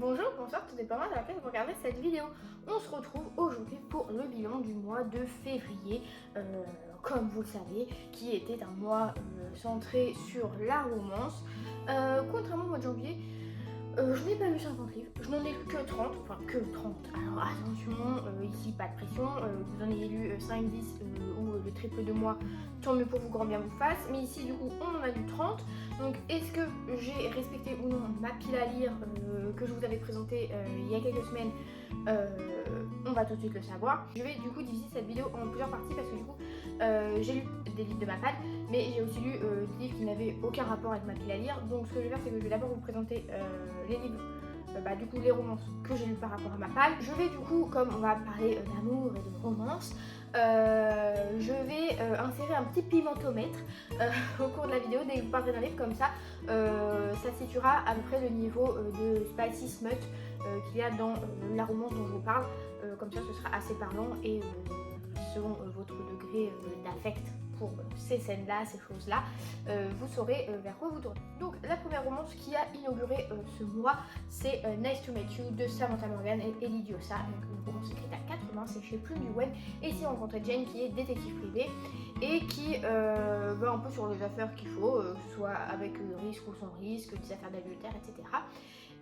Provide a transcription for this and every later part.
Bonjour, bonsoir, tout dépendant de laquelle vous regardez cette vidéo. On se retrouve aujourd'hui pour le bilan du mois de février, comme vous le savez, qui était un mois centré sur la romance. Contrairement au mois de janvier, je n'ai pas lu 50 livres, je n'en ai lu que 30, enfin que 30. Alors attention, ici pas de pression, vous en ayez lu 5, 10 ou le triple de moi, tant mieux pour vous, grand bien vous fasse. Mais ici du coup on en a lu 30, donc est-ce que j'ai respecté ou non ma pile à lire que je vous avais présentée il y a quelques semaines? On va tout de suite le savoir. Je vais du coup diviser cette vidéo en plusieurs parties parce que du coup j'ai lu des livres de ma palle, mais j'ai aussi lu des livres qui n'avaient aucun rapport avec ma pile à lire. Donc ce que je vais faire, c'est que je vais d'abord vous présenter les livres, du coup les romances que j'ai lues par rapport à ma palle. Je vais du coup, comme on va parler d'amour et de romance, je vais insérer un petit pimentomètre au cours de la vidéo dès que vous parlerez d'un livre, comme ça ça situera à peu près le niveau de spicy smut qu'il y a dans la romance dont je vous parle. Comme ça ce sera assez parlant et selon votre degré d'affect pour ces scènes-là, ces choses-là, vous saurez vers quoi vous tournez. Donc la première romance qui a inauguré ce mois, c'est Nice to Meet You de Samantha Morgan et Ellie Diossa, donc une romance écrite à 4 mains, c'est chez Plume du Web. Et ici on rencontre Jane qui est détective privé et qui va un peu sur les affaires qu'il faut, que ce soit avec risque ou sans risque, des affaires d'adultère, etc.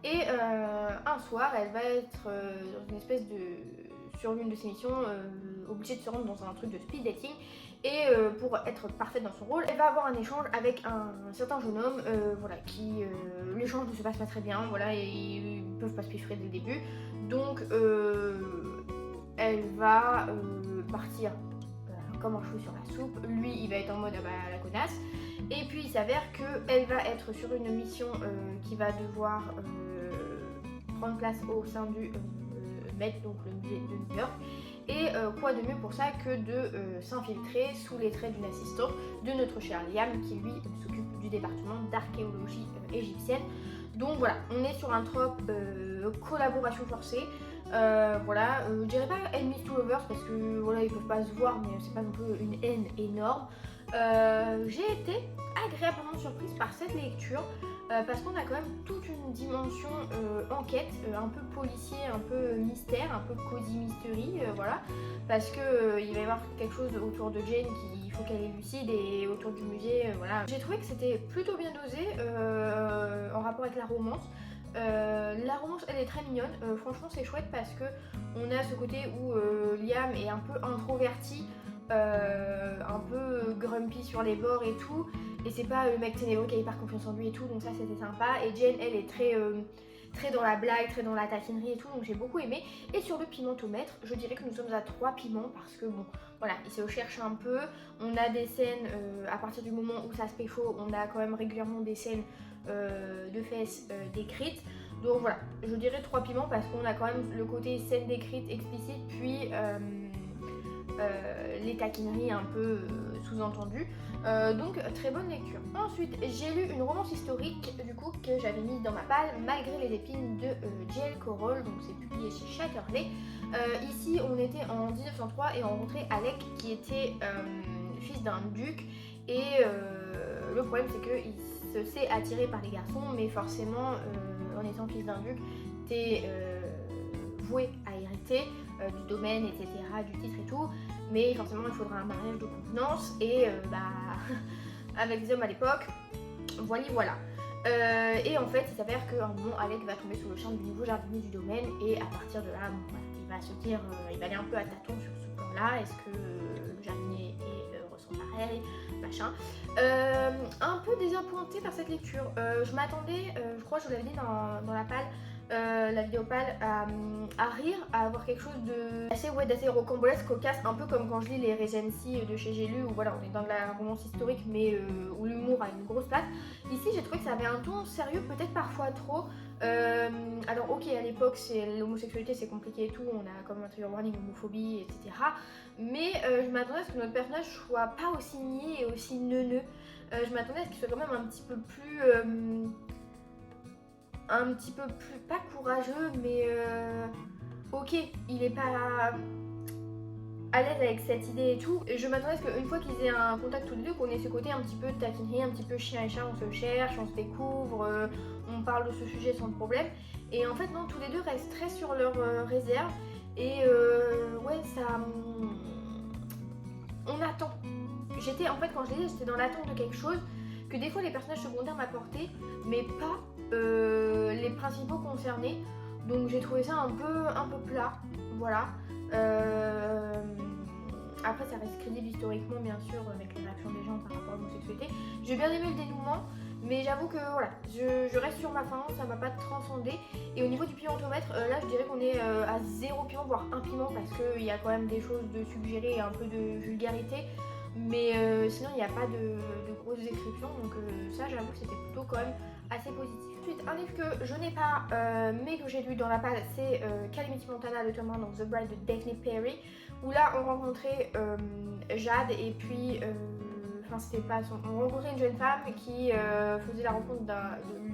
Et un soir, elle va être dans une espèce de sur l'une de ses missions, obligée de se rendre dans un truc de speed dating. Et pour être parfaite dans son rôle, elle va avoir un échange avec un certain jeune homme, voilà, qui l'échange ne se passe pas très bien, voilà, et ils peuvent pas se piffrer dès le début. Donc elle va partir comme un cheveu sur la soupe. Lui, il va être en mode ah bah la connasse. Et puis il s'avère qu'elle va être sur une mission qui va devoir prendre place au sein du Met, donc le musée de New York. Et quoi de mieux pour ça que de s'infiltrer sous les traits d'une assistante de notre cher Liam, qui lui s'occupe du département d'archéologie égyptienne. Donc voilà, on est sur un trope collaboration forcée. Voilà, je dirais pas enemies to lovers parce que voilà, ils peuvent pas se voir, mais c'est pas non plus une haine énorme. J'ai été agréablement surprise par cette lecture parce qu'on a quand même toute une dimension enquête, un peu policier, un peu mystère, un peu cozy mystery, voilà, parce que il va y avoir quelque chose autour de Jane qu'il faut qu'elle élucide et autour du musée, voilà. J'ai trouvé que c'était plutôt bien dosé en rapport avec la romance. La romance elle est très mignonne, franchement c'est chouette parce que on a ce côté où Liam est un peu introverti, un peu grumpy sur les bords et tout, et c'est pas le mec ténébreux qui a hyper confiance en lui et tout, donc ça c'était sympa. Et Jane elle est très dans la blague, très dans la taquinerie et tout, donc j'ai beaucoup aimé. Et sur le pimentomètre, je dirais que nous sommes à 3 piments parce que bon, voilà, il se cherche un peu. On a des scènes, à partir du moment où ça se pécho, on a quand même régulièrement des scènes de fesses décrites. Donc voilà, je dirais 3 piments parce qu'on a quand même le côté scène décrite explicite, puis les taquineries un peu sous-entendues. Donc très bonne lecture. Ensuite j'ai lu une romance historique du coup que j'avais mise dans ma palle, Malgré les épines de J.L. Corol, donc c'est publié chez Chatterley. Ici on était en 1903 et on rencontrait Alec qui était fils d'un duc et le problème c'est qu'il se sait attiré par les garçons, mais forcément en étant fils d'un duc t'es voué à hériter du domaine, etc., du titre et tout, mais forcément il faudra un mariage de convenance et avec les hommes à l'époque, voilà. Et en fait il s'avère qu'à un moment Alec va tomber sous le charme du nouveau jardinier du domaine et à partir de là, bon, voilà, il va se dire, il va aller un peu à tâtons sur ce plan-là, est-ce que le jardinier ressent pareil, machin. Un peu désappointée par cette lecture, je m'attendais, je crois que je vous l'avais dit dans la palle, la vidéo pâle, à rire, à avoir quelque chose d'assez rocambolesque, cocasse, un peu comme quand je lis les Regency de chez J'ai lu, où voilà, on est dans de la romance historique mais où l'humour a une grosse place. Ici j'ai trouvé que ça avait un ton sérieux, peut-être parfois trop. Alors ok, à l'époque l'homosexualité c'est compliqué et tout, on a comme un trigger warning, homophobie, etc. Mais je m'attendais à ce que notre personnage soit pas aussi niais et aussi neuneux. Je m'attendais à ce qu'il soit quand même un petit peu plus pas courageux, mais ok, il est pas à l'aise avec cette idée et tout. Et je m'attendais à ce qu'une fois qu'ils aient un contact tous les deux, qu'on ait ce côté un petit peu taquinerie, un petit peu chien et chat, on se cherche, on se découvre, on parle de ce sujet sans problème. Et en fait non, tous les deux restent très sur leur réserve. Et ouais, ça... on attend. J'étais, en fait, quand je l'ai dit, j'étais dans l'attente de quelque chose que des fois les personnages secondaires m'apportaient, mais pas les principaux concernés. Donc j'ai trouvé ça un peu plat, voilà. Après ça reste crédible historiquement bien sûr avec les réactions des gens par rapport à l'homosexualité. J'ai bien aimé le dénouement, mais j'avoue que voilà, je reste sur ma faim, ça m'a pas transcendé. Et au niveau du pimentomètre, là je dirais qu'on est à 0 piment, voire 1 piment, parce qu'il y a quand même des choses de suggérées et un peu de vulgarité. Mais sinon il n'y a pas de grosses descriptions, donc ça j'avoue que c'était plutôt quand même assez positif. Ensuite, un livre que je n'ai pas mais que j'ai lu dans la palle, c'est Calamity Montana, le tome 1, donc The Bride de Daphne Perry, où là on rencontrait Jade et puis enfin c'était pas son... on rencontrait une jeune femme qui faisait la rencontre de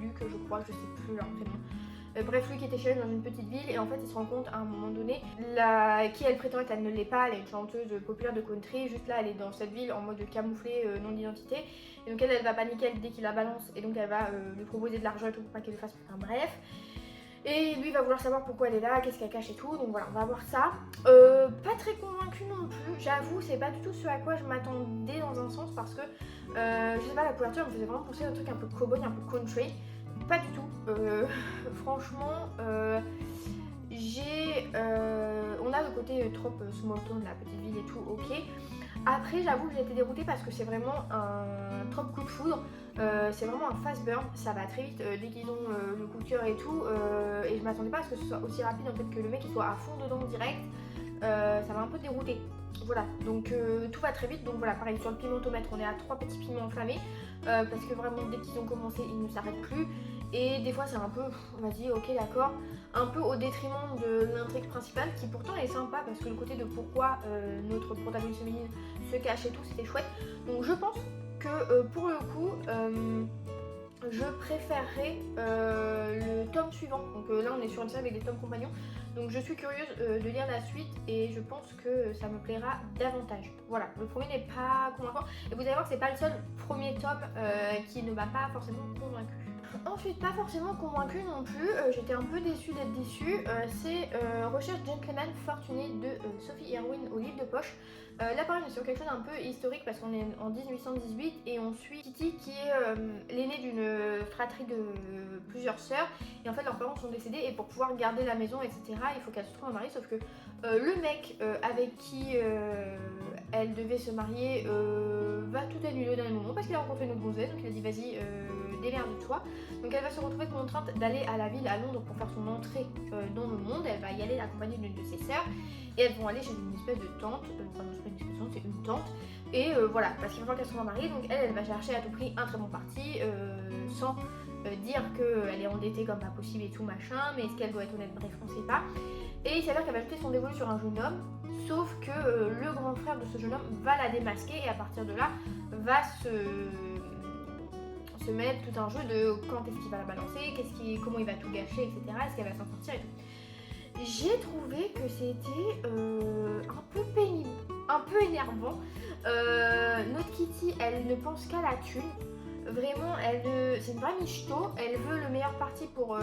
Luc, je crois, je sais plus leur prénom. Bref, Luc était chez elle dans une petite ville et en fait il se rend compte à un moment donné qui elle prétend être, elle ne l'est pas, elle est une chanteuse populaire de country, juste là elle est dans cette ville en mode camouflé, non d'identité, et donc elle va paniquer dès qu'il la balance et donc elle va lui proposer de l'argent et tout pour pas qu'elle le fasse, enfin bref. Et lui va vouloir savoir pourquoi elle est là, qu'est-ce qu'elle cache et tout, donc voilà, on va voir ça. Pas très convaincue non plus, j'avoue, c'est pas du tout ce à quoi je m'attendais dans un sens parce que, je sais pas, la couverture me faisait vraiment penser à un truc un peu cowboy, un peu country. Pas du tout, franchement, on a le côté trop small town, la petite ville et tout, ok. Après, j'avoue que j'ai été déroutée parce que c'est vraiment un trop coup de foudre. C'est vraiment un fast burn, ça va très vite dès qu'ils ont le coup de cœur et tout. Et je m'attendais pas à ce que ce soit aussi rapide, en fait, que le mec il soit à fond dedans direct. Ça m'a un peu déroutée. Voilà, donc tout va très vite. Donc voilà, pareil, sur le pimentomètre, on est à 3 petits piments enflammés. Parce que vraiment, dès qu'ils ont commencé, ils ne s'arrêtent plus. Et des fois, c'est un peu, vas-y, ok, d'accord, un peu au détriment de l'intrigue principale, qui pourtant est sympa, parce que le côté de pourquoi notre protagoniste féminine se cache et tout, c'était chouette. Donc je pense que pour le coup, je préférerais le tome suivant. Donc là, on est sur une série avec des tomes compagnons. Donc je suis curieuse de lire la suite et je pense que ça me plaira davantage. Voilà, le premier n'est pas convaincant. Et vous allez voir que c'est pas le seul premier tome qui ne m'a pas forcément convaincue. Ensuite, pas forcément convaincue non plus, j'étais un peu déçue d'être déçue, c'est Recherche Gentleman Fortuné de Sophie Irwin au livre de poche. Là pareil, on est sur quelque chose d'un peu historique parce qu'on est en 1818 et on suit Kitty qui est l'aînée d'une fratrie de plusieurs sœurs et en fait leurs parents sont décédés et pour pouvoir garder la maison etc il faut qu'elle se trouve un mari, sauf que le mec avec qui elle devait se marier va tout annuler au dernier moment parce qu'il a rencontré une autre gonzesse, donc il a dit vas-y démerde-toi. Donc elle va se retrouver contrainte d'aller à la ville à Londres pour faire son entrée dans le monde. Elle va y aller accompagnée d'une de ses sœurs et elles vont aller chez une espèce de tante, enfin non c'est pas une espèce de tante, c'est une tante. Et voilà, parce qu'il va falloir qu'elle soit mariée, donc elle va chercher à tout prix un très bon parti sans dire qu'elle est endettée comme pas possible et tout machin, mais est-ce qu'elle doit être honnête, bref on sait pas. Et il s'avère qu'elle va jeter son dévolu sur un jeune homme, sauf que le grand frère de ce jeune homme va la démasquer et à partir de là va se mettre tout un jeu de quand est-ce qu'il va la balancer, comment il va tout gâcher, etc. Est-ce qu'elle va s'en sortir et tout. J'ai trouvé que c'était un peu pénible, un peu énervant. Notre Kitty, elle ne pense qu'à la thune. Vraiment, c'est une vraie michto. Elle veut le meilleur parti pour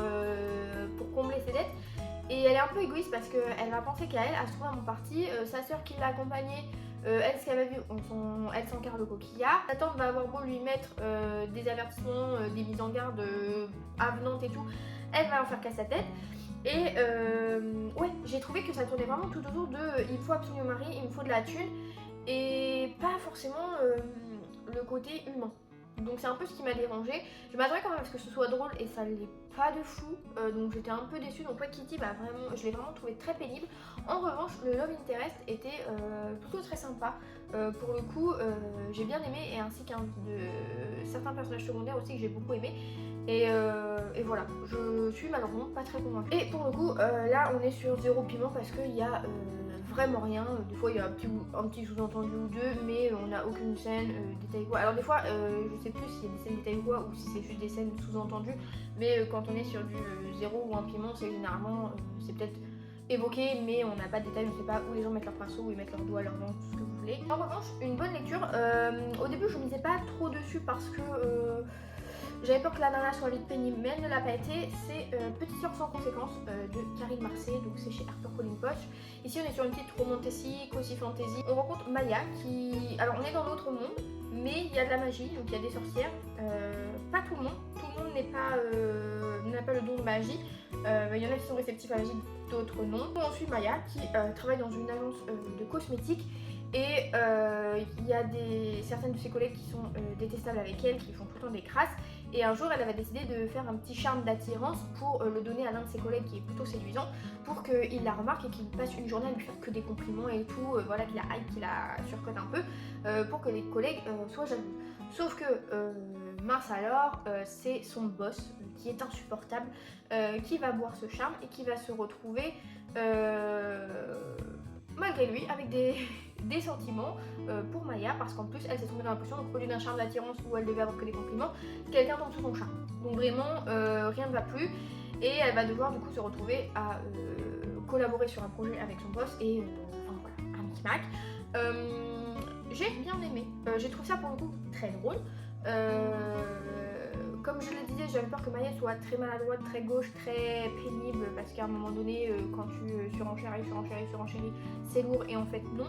combler ses dettes. Et elle est un peu égoïste parce qu'elle va penser qu'à elle, à se trouver un bon parti. Sa sœur qui l'a accompagnée, elle, ce qu'elle va vivre, elle s'encarre le coquillard. Sa tante va avoir beau lui mettre des avertissements, des mises en garde avenantes et tout, elle va en faire casse sa tête. Et ouais, j'ai trouvé que ça tournait vraiment tout autour de il faut absolument mari, il me faut de la thune, et pas forcément le côté humain. Donc c'est un peu ce qui m'a dérangée. Je m'attendais quand même à ce que ce soit drôle et ça l'est pas de fou. Donc j'étais un peu déçue. Donc ouais, Kitty, je l'ai vraiment trouvé très pénible. En revanche, le Love Interest était plutôt très sympa. Pour le coup, j'ai bien aimé et ainsi qu'un de certains personnages secondaires aussi que j'ai beaucoup aimé. Et voilà, je suis malheureusement pas très convaincue. Et pour le coup, là on est sur 0 piment parce qu'il y a vraiment rien. Des fois il y a un petit sous-entendu ou deux, mais on n'a aucune scène détaillée quoi. Alors des fois, je sais plus s'il y a des scènes détaillées quoi ou si c'est juste des scènes sous-entendues, mais quand on est sur du 0 ou 1 piment, c'est généralement, c'est peut-être évoqué, mais on n'a pas de détails, on ne sait pas où les gens mettent leur pinceau, où ils mettent leurs doigts, leurs dents, tout ce que vous voulez. En revanche, une bonne lecture. Au début, je ne misais pas trop dessus parce que j'avais peur que la nana soit vite pénible, mais elle ne l'a pas été. C'est Petite Sœur sans conséquence de Karine Marcé, donc c'est chez HarperCollins Poche. Ici, on est sur une petite romantique, aussi fantasy. On rencontre Maya qui. Alors, on est dans l'autre monde, mais il y a de la magie, donc il y a des sorcières. Pas tout le monde. Tout le monde n'a pas le don de magie. Il y en a qui sont réceptifs à la magie, d'autres non. On suit Maya qui travaille dans une agence de cosmétiques et il y a certaines de ses collègues qui sont détestables avec elle, qui font tout le temps des crasses. Et un jour, elle avait décidé de faire un petit charme d'attirance pour le donner à l'un de ses collègues qui est plutôt séduisant, pour qu'il la remarque et qu'il passe une journée à lui faire que des compliments et tout, voilà, qu'il la hype, qu'il la surcote un peu, pour que les collègues soient jaloux. Sauf que, mince alors, c'est son boss qui est insupportable, qui va boire ce charme et qui va se retrouver, malgré lui, avec des sentiments pour Maya, parce qu'en plus elle s'est tombée dans la pression, donc au lieu d'un charme d'attirance où elle devait avoir que des compliments, quelqu'un tombe sous son charme. Donc vraiment rien ne va plus et elle va devoir du coup se retrouver à collaborer sur un projet avec son boss et enfin voilà, un micmac. J'ai bien aimé, j'ai trouvé ça pour le coup très drôle. Comme je le disais, j'avais peur que Maya soit très maladroite, très gauche, très pénible, parce qu'à un moment donné, quand tu surenchéris, c'est lourd et en fait non.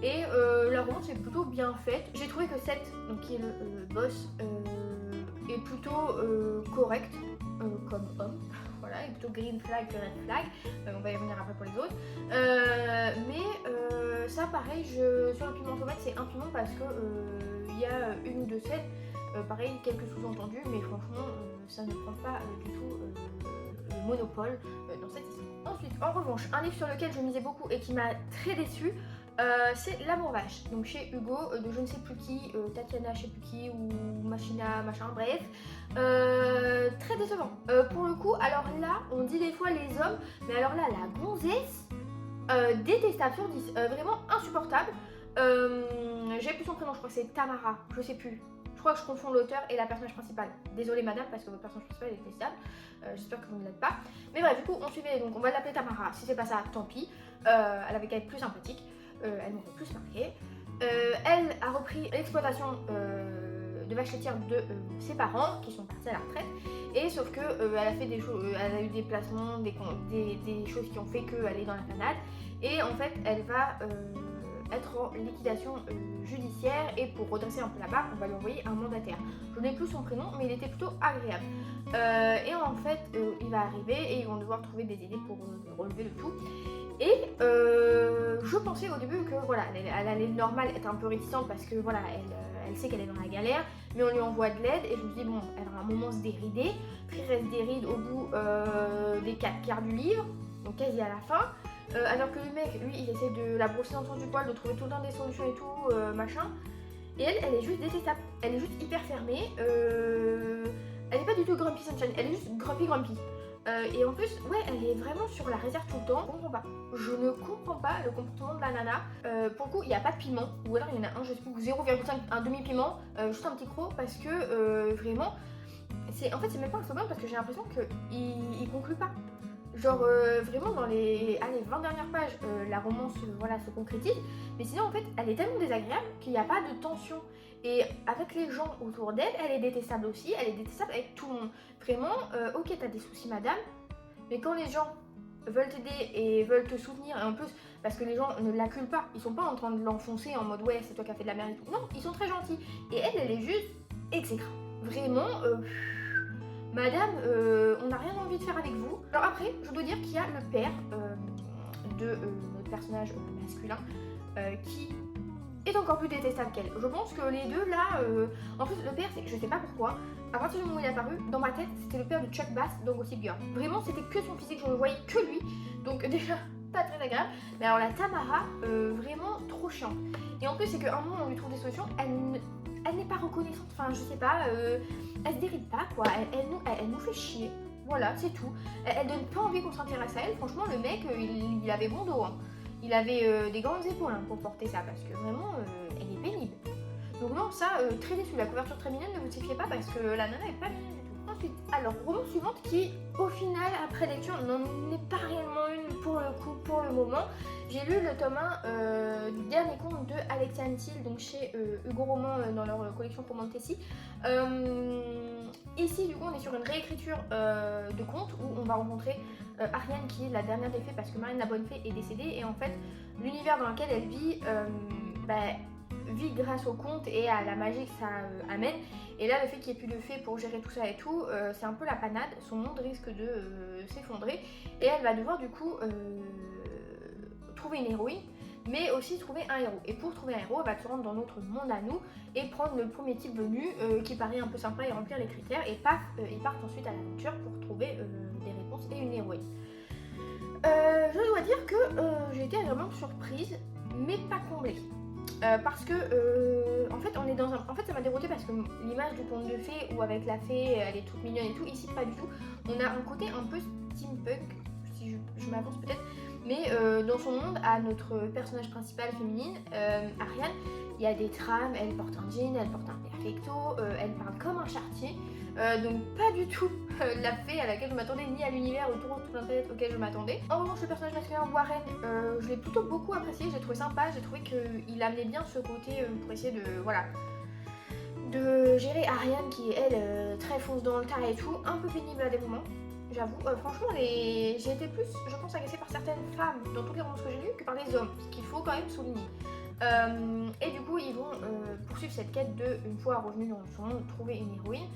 Et la romance est plutôt bien faite. J'ai trouvé que Seth, donc qui est le boss, est plutôt correct comme homme. Voilà, il est plutôt green flag que red flag. On va y revenir après pour les autres. Mais ça, pareil, sur le piment tomate, c'est un piment parce que il y a une ou deux scènes. Pareil, quelques sous-entendus, mais franchement, ça ne prend pas du tout le monopole dans cette histoire. Ensuite, en revanche, un livre sur lequel je misais beaucoup et qui m'a très déçue, c'est L'amour vache, donc chez Hugo, de je ne sais plus qui, Tatiana, je sais plus qui, ou Machina, machin, bref. Très décevant. Pour le coup, alors là, on dit des fois les hommes, mais alors là, la gonzesse, détestable sur 10, vraiment insupportable. J'ai plus son prénom, je crois que c'est Tamara, je sais plus. Je crois que je confonds l'auteur et la personnage principale. Désolée madame, parce que votre personnage principal est détestable. J'espère que vous ne l'êtes pas. Mais bref, du coup, on suivait, donc on va l'appeler Tamara. Si c'est pas ça, tant pis. Elle avait qu'à être plus sympathique. Elle m'aurait plus marqué. Elle a repris l'exploitation de vaches laitières de ses parents, qui sont partis à la retraite. Et sauf que elle a fait des choses, elle a eu des placements, des choses qui ont fait qu'elle est dans la panade. Et en fait, elle va être en liquidation judiciaire et pour redresser un peu la barre, on va lui envoyer un mandataire. Je n'ai plus son prénom, mais il était plutôt agréable. Et en fait, il va arriver et ils vont devoir trouver des idées pour relever le tout. Et je pensais au début que voilà, elle allait normal être un peu réticente parce que voilà, elle sait qu'elle est dans la galère, mais on lui envoie de l'aide et je me dis bon, elle va à un moment se dérider, puis il reste des rides au bout des 4 quarts du livre, donc quasi à la fin. Alors que le mec, lui, il essaie de la brosser dans le sens du poil, de trouver tout le temps des solutions et tout, machin. Et elle est juste détestable. Elle est juste hyper fermée. Elle est pas du tout grumpy sunshine, elle est juste grumpy. Et en plus, ouais, elle est vraiment sur la réserve tout le temps. Je comprends pas. Je ne comprends pas le comportement de la nana. Pour le coup, il n'y a pas de piment. Ou alors il y en a un, je sais plus, 0,5, un demi-piment. Juste un petit croc parce que vraiment, en fait, c'est même pas un slogan parce que j'ai l'impression qu'il conclut pas. Genre vraiment dans les 20 dernières pages, la romance voilà, se concrétise. Mais sinon en fait elle est tellement désagréable qu'il n'y a pas de tension. Et avec les gens autour d'elle, elle est détestable aussi. Elle est détestable avec tout le monde. Vraiment, ok t'as des soucis madame. Mais quand les gens veulent t'aider et veulent te soutenir, et en plus parce que les gens ne l'acculent pas. Ils sont pas en train de l'enfoncer en mode ouais c'est toi qui as fait de la merde et tout. Non, ils sont très gentils. Et elle est juste exécrable. Vraiment... Madame, on n'a rien envie de faire avec vous. Alors après, je dois dire qu'il y a le père de notre personnage masculin qui est encore plus détestable qu'elle. Je pense que les deux là, en plus le père, je sais pas pourquoi, à partir du moment où il est apparu, dans ma tête, c'était le père de Chuck Bass dans Gossip Girl. Vraiment, c'était que son physique, je ne voyais que lui. Donc déjà, pas très agréable. Mais alors la Tamara, vraiment trop chiante. Et en plus, c'est qu'à un moment, on lui trouve des solutions, elle n'est pas reconnaissante, enfin je sais pas, elle se déride pas quoi, elle nous fait chier, voilà c'est tout. Elle donne pas envie qu'on s'intéresse à elle, franchement le mec il avait bon dos, hein. Il avait des grandes épaules hein, pour porter ça parce que vraiment elle est pénible. Donc non ça très déçue, la couverture très mignonne, ne vous y fiez pas parce que la nana est pas mignonne du tout. Ensuite, alors, romance suivante qui, au final, après lecture, n'en est pas réellement une pour le coup, pour le moment. J'ai lu le tome 1 du dernier conte de Alexia Antil, donc chez Hugo Roman dans leur collection pour Montessy. Ici, du coup, on est sur une réécriture de conte où on va rencontrer Ariane qui est la dernière des fées parce que Marine la Bonne Fée est décédée et en fait, l'univers dans lequel elle vit vit grâce au conte et à la magie que ça amène. Et là, le fait qu'il n'y ait plus de fées pour gérer tout ça et tout, c'est un peu la panade. Son monde risque de s'effondrer et elle va devoir du coup trouver une héroïne, mais aussi trouver un héros. Et pour trouver un héros, elle va se rendre dans notre monde à nous et prendre le premier type venu qui paraît un peu sympa et remplir les critères. Et paf, ils partent ensuite à l'aventure pour trouver des réponses et une héroïne. Je dois dire que j'ai été agréablement surprise, mais pas comblée. Parce que en fait on est dans un... En fait ça m'a déroutée parce que l'image du conte de fées où avec la fée elle est toute mignonne et tout, ici pas du tout. On a un côté un peu steampunk, si je m'avance peut-être, mais dans son monde à notre personnage principal féminine, Ariane, il y a des trames, elle porte un jean, elle porte un perfecto, elle parle comme un charretier. Donc pas du tout la fée à laquelle je m'attendais, ni à l'univers autour de la planète auquel je m'attendais. En revanche, le personnage masculin Warren, je l'ai plutôt beaucoup apprécié, j'ai trouvé sympa, j'ai trouvé qu'il amenait bien ce côté pour essayer de gérer Ariane qui est elle très fonce dans le tas et tout, un peu pénible à des moments. J'avoue, franchement, j'ai été plus, je pense, agacée par certaines femmes dans tous les romans que j'ai lus que par les hommes, ce qu'il faut quand même souligner. Et du coup, ils vont poursuivre cette quête de, une fois revenus dans son monde, trouver une héroïne.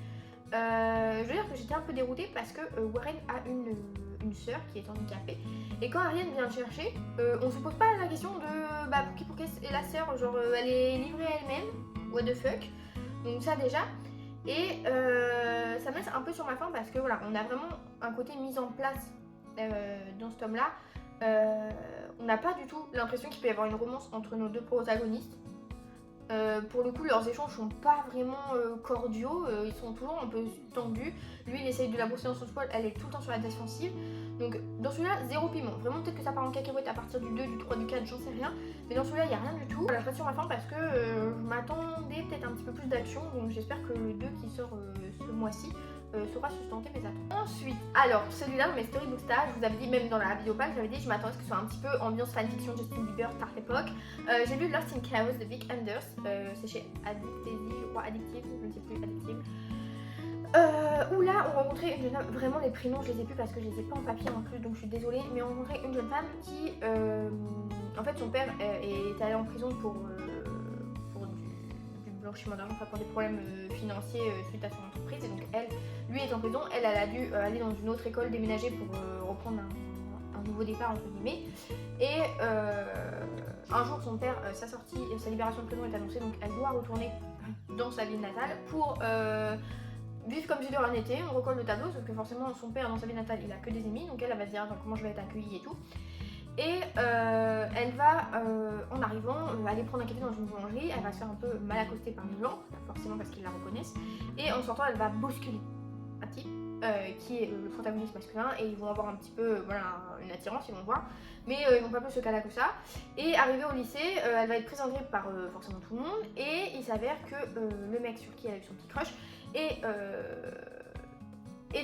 Je veux dire que j'étais un peu déroutée parce que Warren a une sœur qui est handicapée et quand Ariane vient le chercher, on se pose pas la question de pour qui est la sœur, genre elle est livrée à elle-même, what the fuck, donc ça déjà. Et ça me laisse un peu sur ma faim parce que voilà, on a vraiment un côté mise en place dans ce tome là. On n'a pas du tout l'impression qu'il peut y avoir une romance entre nos deux protagonistes. Pour le coup, leurs échanges sont pas vraiment cordiaux, ils sont toujours un peu tendus. Lui, il essaye de la brosser dans son spoil, elle est tout le temps sur la défensive. Donc, dans celui-là, zéro piment. Vraiment, peut-être que ça part en cacahuète à partir du 2, du 3, du 4, j'en sais rien. Mais dans celui-là, il n'y a rien du tout. Voilà, je reste sur ma faim parce que je m'attendais peut-être un petit peu plus d'action. Donc, j'espère que le 2 qui sort ce mois-ci saura sustenter mes attentes. Ensuite, alors celui-là dans mes storybooks stage, je vous avais dit, même dans la vidéo page, j'avais dit que je m'attendais à ce que ce soit un petit peu ambiance fanfiction Justin Bieber Tarte Époque. J'ai lu Lost in Chaos de Vic Anders, c'est chez Addictive, je crois, Addictive, je ne sais plus, Addictive. Où là on rencontrait une jeune femme, vraiment les prénoms je les ai plus parce que je les ai pas en papier en plus donc je suis désolée, mais on rencontrait une jeune femme qui en fait son père est allé en prison pour du blanchiment d'argent, enfin pour des problèmes financiers suite à son entreprise, et donc lui est en prison, elle a dû aller dans une autre école, déménager pour reprendre un nouveau départ entre guillemets, et un jour son père, sa libération de prison est annoncée, donc elle doit retourner dans sa ville natale pour vivre comme si de rien n'était. On recolle le tableau, sauf que forcément son père dans sa ville natale il a que des ennemis, donc elle va se dire comment je vais être accueillie et tout. Et elle va, en arrivant, aller prendre un café dans une boulangerie, elle va se faire un peu mal accostée par les blancs, forcément parce qu'ils la reconnaissent, et en sortant elle va bousculer un type qui est le protagoniste masculin, et ils vont avoir un petit peu une attirance, ils vont voir, mais ils vont pas plus se caler que ça. Et arrivée au lycée, elle va être présentée par forcément tout le monde, et il s'avère que le mec sur qui elle a eu son petit crush est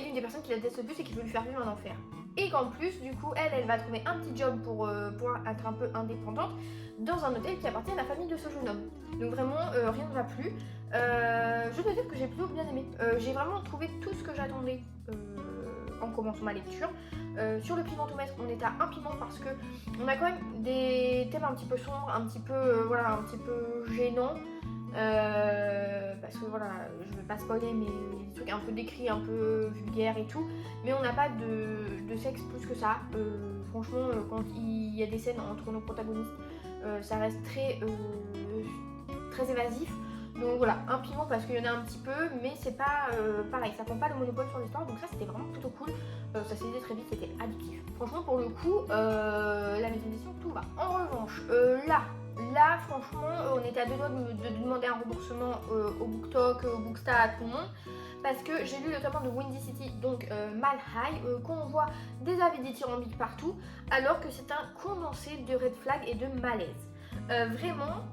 l'une des personnes qui la déteste le plus et qui veut lui faire vivre un enfer. Et qu'en plus, du coup, elle va trouver un petit job pour pouvoir être un peu indépendante dans un hôtel qui appartient à la famille de ce jeune homme. Donc vraiment, rien ne va plus. Je dois dire que j'ai plutôt bien aimé. J'ai vraiment trouvé tout ce que j'attendais en commençant ma lecture. Sur le pimentomètre, on est à 1 piment parce que on a quand même des thèmes un petit peu sombres, un petit peu, un petit peu gênants. Parce que voilà, je vais pas spoiler, mais des trucs un peu décrits, un peu vulgaires et tout, mais on n'a pas de sexe plus que ça. Franchement, quand il y a des scènes entre nos protagonistes, ça reste très évasif. Donc voilà, 1 piment parce qu'il y en a un petit peu, mais c'est pas pareil, ça prend pas le monopole sur l'histoire, donc ça c'était vraiment plutôt cool. Ça s'est dit très vite, c'était addictif. Franchement, pour le coup, la maison d'édition, tout va. En revanche, là, franchement, on était à 2 doigts de demander un remboursement au BookTok, au Bookstar, à tout le monde. Parce que j'ai lu le tome 1 de Windy City, donc Mal High, qu'on voit des avis dithyrambiques partout, alors que c'est un condensé de red flag et de malaise. Vraiment,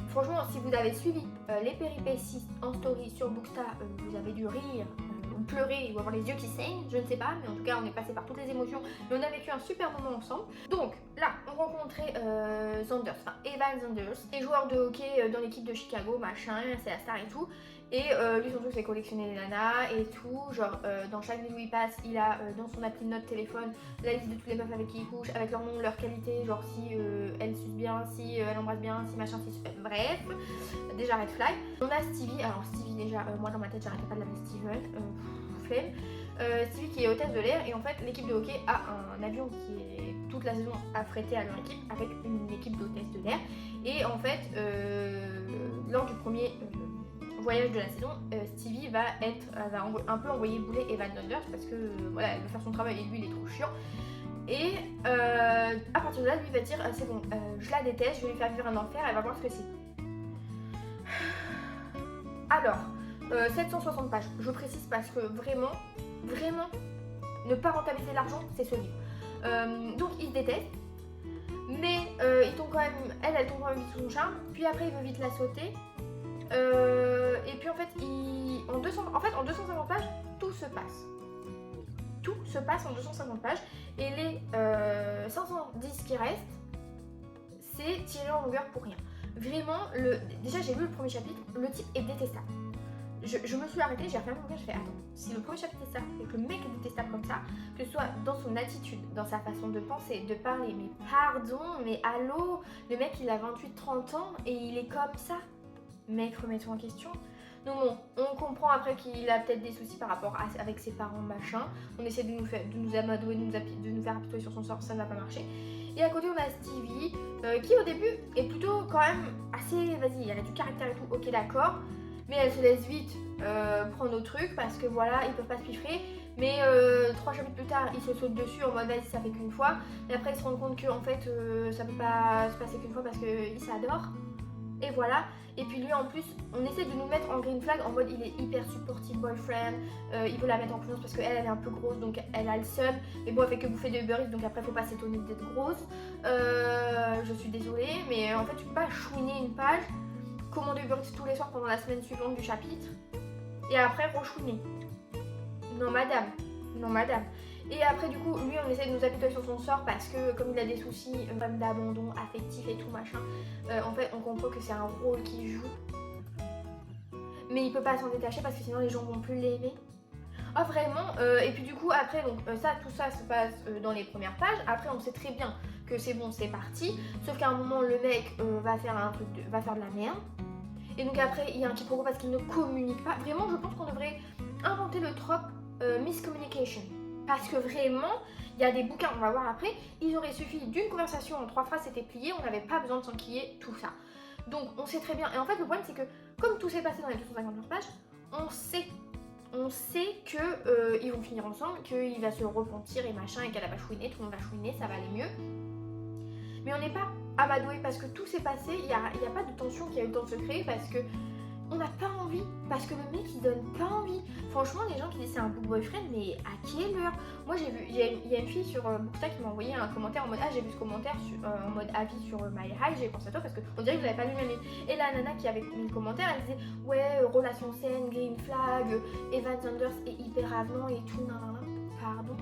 franchement, si vous avez suivi les péripéties en story sur Booksta, vous avez dû rire ou pleurer ou avoir les yeux qui saignent, je ne sais pas, mais en tout cas on est passé par toutes les émotions, mais on a vécu un super moment ensemble. Donc là, on rencontrait Zanders, enfin Evan Zanders, qui est joueur de hockey dans l'équipe de Chicago, machin, c'est la star et tout. Et lui son truc c'est collectionner les nanas et tout, genre dans chaque ville où il passe, il a dans son appli de note téléphone la liste de toutes les meufs avec qui il couche, avec leur nom, leur qualité, genre si elle suce bien, si elle embrasse bien, si machin, si bref, déjà red flag. On a Stevie, alors Stevie déjà, moi dans ma tête j'arrêtais pas de l'appeler Steven, flemme. Stevie qui est hôtesse de l'air et en fait l'équipe de hockey a un avion qui est toute la saison affrété à leur équipe avec une équipe d'hôtesse de l'air et en fait lors du premier voyage de la saison, Stevie va un peu envoyer bouler Evan Zanders parce que voilà, elle veut faire son travail et lui il est trop chiant. Et à partir de là, lui va dire c'est bon, je la déteste, je vais lui faire vivre un enfer, elle va voir ce que c'est. Alors, 760 pages, je précise parce que vraiment, ne pas rentabiliser l'argent, c'est ce livre. Donc il se déteste, mais il tombe quand même, elle tombe quand même vite sous son charme, puis après il veut vite la sauter. Et puis en fait, en 250 pages, tout se passe. Tout se passe en 250 pages. Et les 510 qui restent, c'est tiré en longueur pour rien. Vraiment, déjà j'ai lu le premier chapitre, le type est détestable. Je me suis arrêtée, j'ai refermé mon bouquin, je fais attends, si le premier chapitre est ça, et que le mec est détestable comme ça, que ce soit dans son attitude, dans sa façon de penser, de parler, mais pardon, mais allô, le mec il a 28-30 ans et il est comme ça. Mec, remets-toi en question. Donc bon, on comprend après qu'il a peut-être des soucis par rapport avec ses parents, machin. On essaie de nous amadouer, de nous faire apitoyer sur son sort, ça ne va pas marcher. Et à côté on a Stevie, qui au début est plutôt quand même assez, vas-y, elle a du caractère et tout, ok d'accord. Mais elle se laisse vite prendre au truc parce que voilà, ils peuvent pas se piffrer. Mais 3 chapitres plus tard, ils se sautent dessus en mode vas-y ça fait qu'une fois. Et après ils se rendent compte que en fait ça peut pas se passer qu'une fois parce qu'ils s'adorent. Et voilà, et puis lui en plus, on essaie de nous mettre en green flag en mode il est hyper supportive boyfriend, il veut la mettre en confiance parce qu'elle elle est un peu grosse donc elle a le seum, mais bon elle fait que bouffer des Uber Eats donc après faut pas s'étonner d'être grosse. Je suis désolée, mais en fait tu peux pas chouiner une page, commander Uber Eats tous les soirs pendant la semaine suivante du chapitre, et après rechouiner. Non madame, non madame. Et après du coup, lui on essaie de nous apitoyer sur son sort parce que comme il a des soucis même d'abandon affectif et tout machin, en fait on comprend que c'est un rôle qu'il joue. Mais il peut pas s'en détacher parce que sinon les gens vont plus l'aimer. Oh vraiment, et puis du coup après donc tout ça se passe dans les premières pages. Après on sait très bien que c'est bon, c'est parti. Sauf qu'à un moment le mec va faire de la merde. Et donc après il y a un quiproquo parce qu'il ne communique pas. Vraiment je pense qu'on devrait inventer le trope miscommunication. Parce que vraiment, il y a des bouquins, on va voir après, il aurait suffi d'une conversation en 3 phrases, c'était plié, on n'avait pas besoin de s'enquiller tout ça. Donc on sait très bien, et en fait le problème c'est que comme tout s'est passé dans les 250 pages, on sait que ils vont finir ensemble, qu'il va se repentir et machin, et qu'elle va chouiner, tout le monde va chouiner, ça va aller mieux. Mais on n'est pas amadoué parce que tout s'est passé, il n'y a pas de tension qui a eu le temps de se créer parce que on n'a pas envie, parce que le mec il donne pas envie. Franchement, les gens qui disent c'est un book boyfriend, mais à quelle heure? Moi j'ai vu, il y a une fille sur Booksta qui m'a envoyé un commentaire en mode ah j'ai vu ce commentaire en mode avis sur My High, j'ai pensé à toi parce qu'on dirait que vous n'avez pas lu le même livre. Et la nana qui avait mis le commentaire, elle disait ouais relation saine, green flag, Evan Zanders est hyper avenant et tout, nan. Pardon.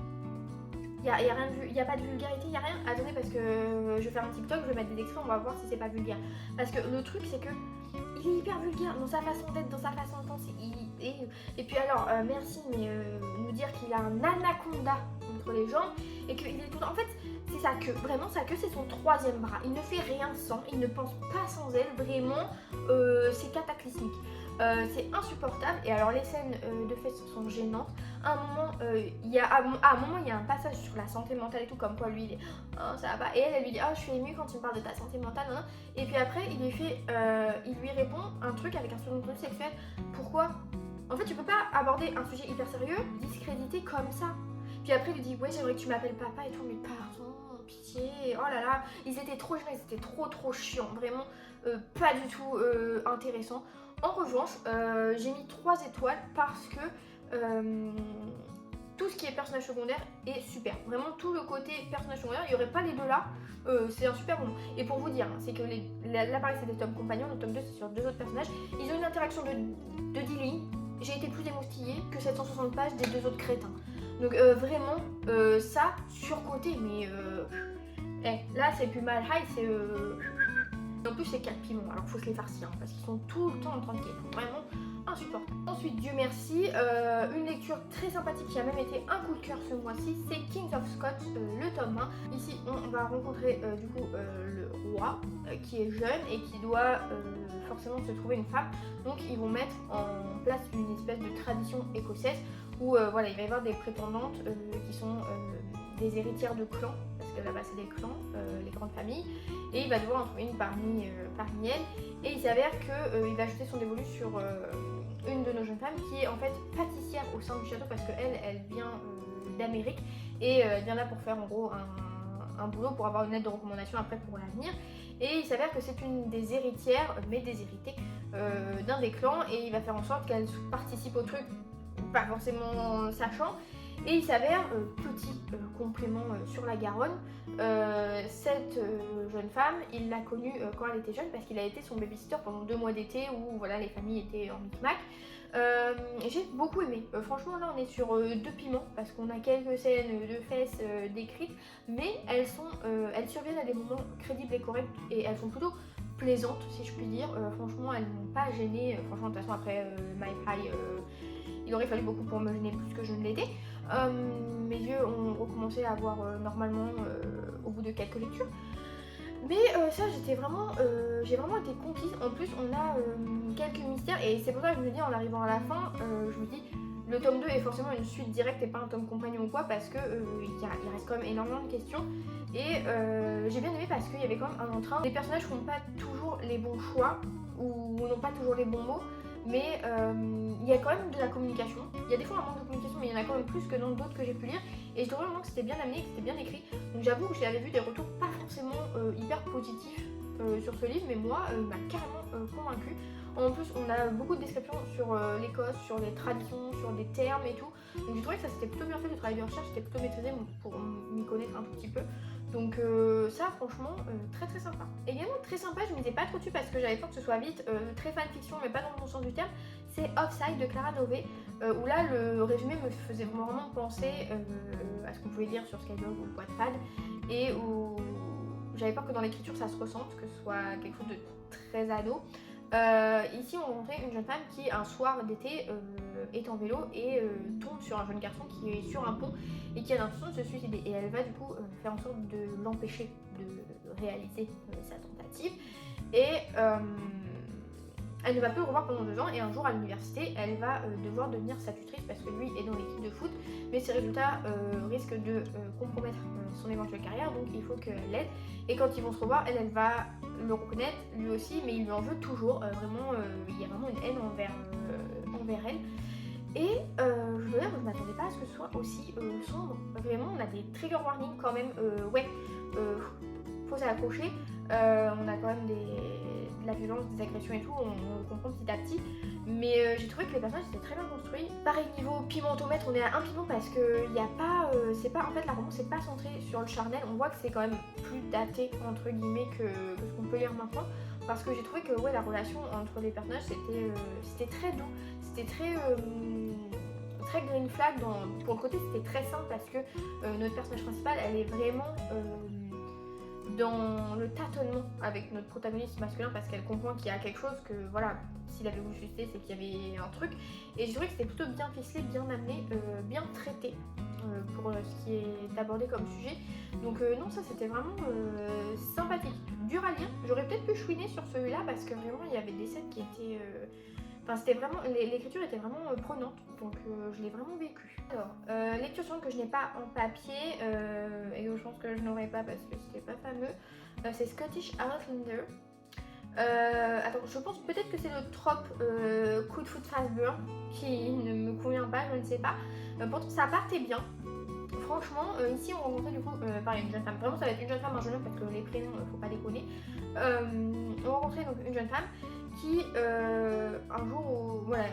Il y a rien de, il y a pas de vulgarité, il y a rien. Attendez parce que je vais faire un TikTok, je vais mettre des extraits, on va voir si c'est pas vulgaire. Parce que le truc c'est que il est hyper vulgaire dans sa façon d'être, dans sa façon de penser. Et puis alors, merci, mais nous dire qu'il a un anaconda entre les jambes et qu'il est tout. En fait, c'est sa queue. Vraiment, sa queue, c'est son 3e bras. Il ne fait rien sans. Il ne pense pas sans elle. Vraiment, c'est cataclysmique. C'est insupportable. Et alors, les scènes de fesses sont gênantes. À un moment, il y a un passage sur la santé mentale et tout, comme quoi lui, il est oh, ça va pas. Et elle lui dit oh, je suis émue quand tu me parles de ta santé mentale. Non. Et puis après, il lui répond un truc avec un second truc sexuel. Pourquoi? En fait, tu peux pas aborder un sujet hyper sérieux, discrédité comme ça. Puis après, il lui dit ouais, j'aimerais que tu m'appelles papa et tout, mais pardon, pitié. Oh là là, ils étaient trop gênants, ils étaient trop chiants, vraiment pas du tout intéressant. En revanche, j'ai mis 3 étoiles parce que tout ce qui est personnage secondaire est super. Vraiment tout le côté personnage secondaire, il n'y aurait pas les deux là, c'est un super moment. Et pour vous dire, hein, c'est que là pareil c'est des tomes compagnons, le tome 2 c'est sur 2 autres personnages. Ils ont une interaction de 10 lignes. J'ai été plus émoustillée que 760 pages des 2 autres crétins. Donc vraiment, ça, surcoté, mais là c'est plus mal high, c'est... En plus c'est 4 piments, alors faut se les farcir, hein, parce qu'ils sont tout le temps en train de quête, vraiment insupportable. Ensuite, Dieu merci, une lecture très sympathique qui a même été un coup de cœur ce mois-ci, c'est Kings of Scots, le tome 1. Ici, on va rencontrer du coup le roi qui est jeune et qui doit forcément se trouver une femme. Donc ils vont mettre en place une espèce de tradition écossaise où voilà, il va y avoir des prétendantes qui sont des héritières de clans, parce que là-bas c'est des clans, les grandes familles, et il va devoir en trouver une parmi elles. Et il s'avère qu'il va ajouter son dévolu sur une de nos jeunes femmes qui est en fait pâtissière au sein du château, parce qu'elle vient d'Amérique et elle vient là pour faire en gros un boulot pour avoir une lettre de recommandation après pour l'avenir. Et il s'avère que c'est une des héritières, mais déshéritée, d'un des clans, et il va faire en sorte qu'elle participe au truc, pas forcément sachant. Et il s'avère, petit complément sur la Garonne, cette jeune femme, il l'a connue quand elle était jeune parce qu'il a été son babysitter pendant 2 mois d'été où voilà, les familles étaient en micmac. J'ai beaucoup aimé. Franchement, là on est sur 2 piments parce qu'on a quelques scènes de fesses décrites, mais elles surviennent à des moments crédibles et corrects et elles sont plutôt plaisantes si je puis dire. Franchement, elles m'ont pas gênée. Franchement, de toute façon, après My High, il aurait fallu beaucoup pour me gêner plus que je ne l'étais. Mes yeux ont recommencé à voir normalement au bout de quelques lectures. Mais ça, j'ai vraiment été conquise. En plus, on a quelques mystères et c'est pour ça que je me dis en arrivant à la fin, je me dis le tome 2 est forcément une suite directe et pas un tome compagnon ou quoi parce que il reste quand même énormément de questions. Et j'ai bien aimé parce qu'il y avait quand même un entrain. Les personnages font pas toujours les bons choix ou n'ont pas toujours les bons mots. Mais il y a quand même de la communication. Il y a des fois un manque de communication, mais il y en a quand même plus que dans d'autres que j'ai pu lire. Et je trouvais vraiment que c'était bien amené, que c'était bien écrit. Donc j'avoue que j'avais vu des retours pas forcément hyper positifs sur ce livre, mais moi, il m'a carrément convaincue. En plus, on a beaucoup de descriptions sur l'Écosse, sur les traditions, sur des termes et tout. Donc j'ai trouvé que ça c'était plutôt bien fait, le travail de recherche, c'était plutôt maîtrisé pour m'y connaître un tout petit peu. Donc ça franchement très très sympa. Également très sympa, je ne m'étais pas trop dessus parce que j'avais peur que ce soit vite très fanfiction mais pas dans le bon sens du terme. C'est Offside de Clara Nové où là le résumé me faisait vraiment penser à ce qu'on pouvait lire sur Skyblock ou Wattpad et où j'avais peur que dans l'écriture ça se ressente, que ce soit quelque chose de très ado. Ici on rencontrait une jeune femme qui un soir d'été est en vélo et tombe sur un jeune garçon qui est sur un pont et qui a l'intention de se suicider et elle va du coup faire en sorte de l'empêcher de réaliser sa tentative et elle ne va plus le revoir pendant 2 ans et un jour à l'université elle va devoir devenir sa tutrice parce que lui est dans l'équipe de foot mais ses résultats risquent de compromettre son éventuelle carrière donc il faut qu'elle l'aide et quand ils vont se revoir elle va le reconnaître lui aussi mais il lui en veut toujours vraiment il y a vraiment une haine envers elle et je dois dire que je ne m'attendais pas à ce que ce soit aussi sombre. Vraiment on a des trigger warnings quand même faut s'accrocher. On a quand même de la violence, des agressions et tout, on le comprend petit à petit. Mais j'ai trouvé que les personnages étaient très bien construits. Pareil niveau pimentomètre, on est à 1 piment parce que il y a pas, en fait la romance c'est pas centré sur le charnel. On voit que c'est quand même plus daté entre guillemets que ce qu'on peut lire maintenant. Parce que j'ai trouvé que la relation entre les personnages c'était très doux, c'était très green flag. Pour le côté c'était très simple parce que notre personnage principal elle est vraiment dans le tâtonnement avec notre protagoniste masculin parce qu'elle comprend qu'il y a quelque chose que voilà, s'il avait voulu suicider c'est qu'il y avait un truc et j'ai trouvé que c'était plutôt bien ficelé, bien amené, bien traité pour ce qui est abordé comme sujet. Donc non ça c'était vraiment sympathique, dur à lire. J'aurais peut-être pu chouiner sur celui-là parce que vraiment il y avait des scènes qui étaient enfin c'était vraiment, l'écriture était vraiment prenante donc je l'ai vraiment vécu. Alors, lecture suivante que je n'ai pas en papier et que je pense que je n'aurai pas parce que c'était pas fameux, c'est Scottish Outlander. Attends, je pense peut-être que c'est le trope coup de foot fast burn qui ne me convient pas, je ne sais pas. Pourtant ça partait bien. Franchement, ici on rencontrait du coup pareil, une jeune femme. Vraiment ça va être une jeune femme, un jeune homme parce que les prénoms faut pas déconner. On rencontrait donc une jeune femme qui un jour voilà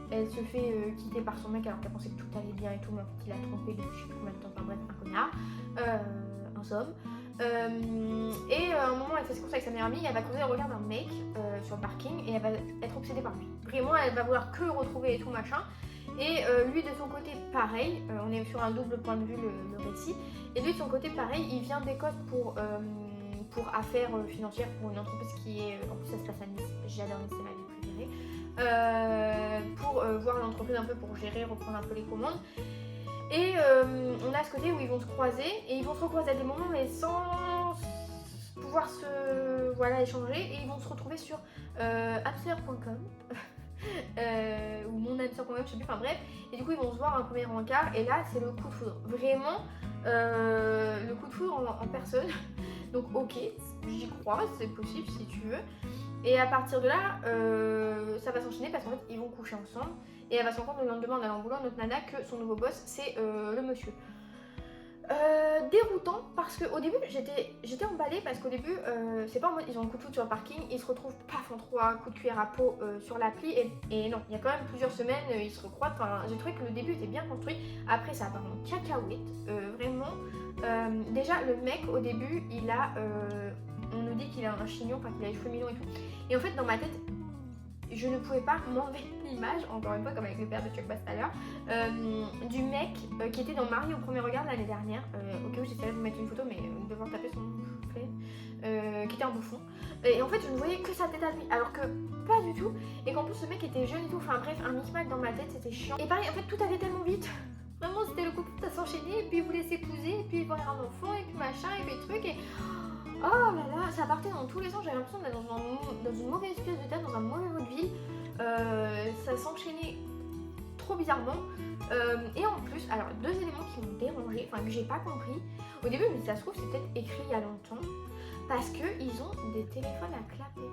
elle se fait quitter par son mec alors qu'elle pensait que tout allait bien et tout, mais en fait il a trompé depuis je sais plus combien de temps, enfin bref, un connard, en somme. À un moment, elle fait ses courses avec sa meilleure amie, elle va croiser le regard d'un mec sur le parking et elle va être obsédée par lui. Vraiment, elle va vouloir que le retrouver et tout machin. Et lui de son côté, pareil, on est sur un double point de vue le récit. Et lui de son côté, pareil, il vient d'Écosse pour affaires financières, pour une entreprise qui est, en plus ça se passe à Nice, j'adore Nice, c'est ma ville préférée, pour voir l'entreprise un peu, pour gérer, reprendre un peu les commandes. Et on a ce côté où ils vont se croiser, et ils vont se recroiser à des moments mais sans pouvoir échanger, et ils vont se retrouver sur hamster.com ou mon hamster.com, je sais plus, enfin bref, et du coup ils vont se voir un premier encart, et là c'est le coup de foudre, vraiment le coup de foudre en personne. Donc ok, j'y crois, c'est possible si tu veux. Et à partir de là, ça va s'enchaîner parce qu'en fait ils vont coucher ensemble. Et elle va se rendre compte le lendemain en allant au boulot, notre nana, que son nouveau boss c'est le monsieur. Déroutant parce qu'au début j'étais emballée parce qu'au début c'est pas en mode ils ont un coup de foudre sur le parking, ils se retrouvent paf en 3 coups de cuillère à peau sur l'appli et non, il y a quand même plusieurs semaines ils se recroisent, enfin j'ai trouvé que le début était bien construit, après ça part en cacahuète, vraiment. Déjà le mec au début il a, on nous dit qu'il a un chignon, enfin qu'il a les cheveux mignons et tout, et en fait dans ma tête je ne pouvais pas m'enlever l'image, encore une fois comme avec le père de Chuck Bass tout à l'heure, du mec qui était dans Marie au premier regard l'année dernière, au cas où j'essaierai de vous mettre une photo mais devoir taper son flemme, qui était un bouffon, et en fait je ne voyais que sa tête à lui alors que pas du tout, et qu'en plus ce mec était jeune et tout, enfin bref un micmac dans ma tête, c'était chiant, et pareil en fait tout allait tellement vite. Vraiment c'était le coup de s'enchaîner, et puis il voulait s'épouser, et puis il voulait un enfant, et puis machin, et puis truc, et oh là là, ça partait dans tous les sens, j'avais l'impression d'être dans une mauvaise pièce de théâtre, dans un mauvais vaudeville. Ça s'enchaînait trop bizarrement. Et en plus, alors deux éléments qui m'ont dérangé, enfin que j'ai pas compris. Au début, je me dis ça se trouve c'est peut-être écrit il y a longtemps, parce qu'ils ont des téléphones à clapper.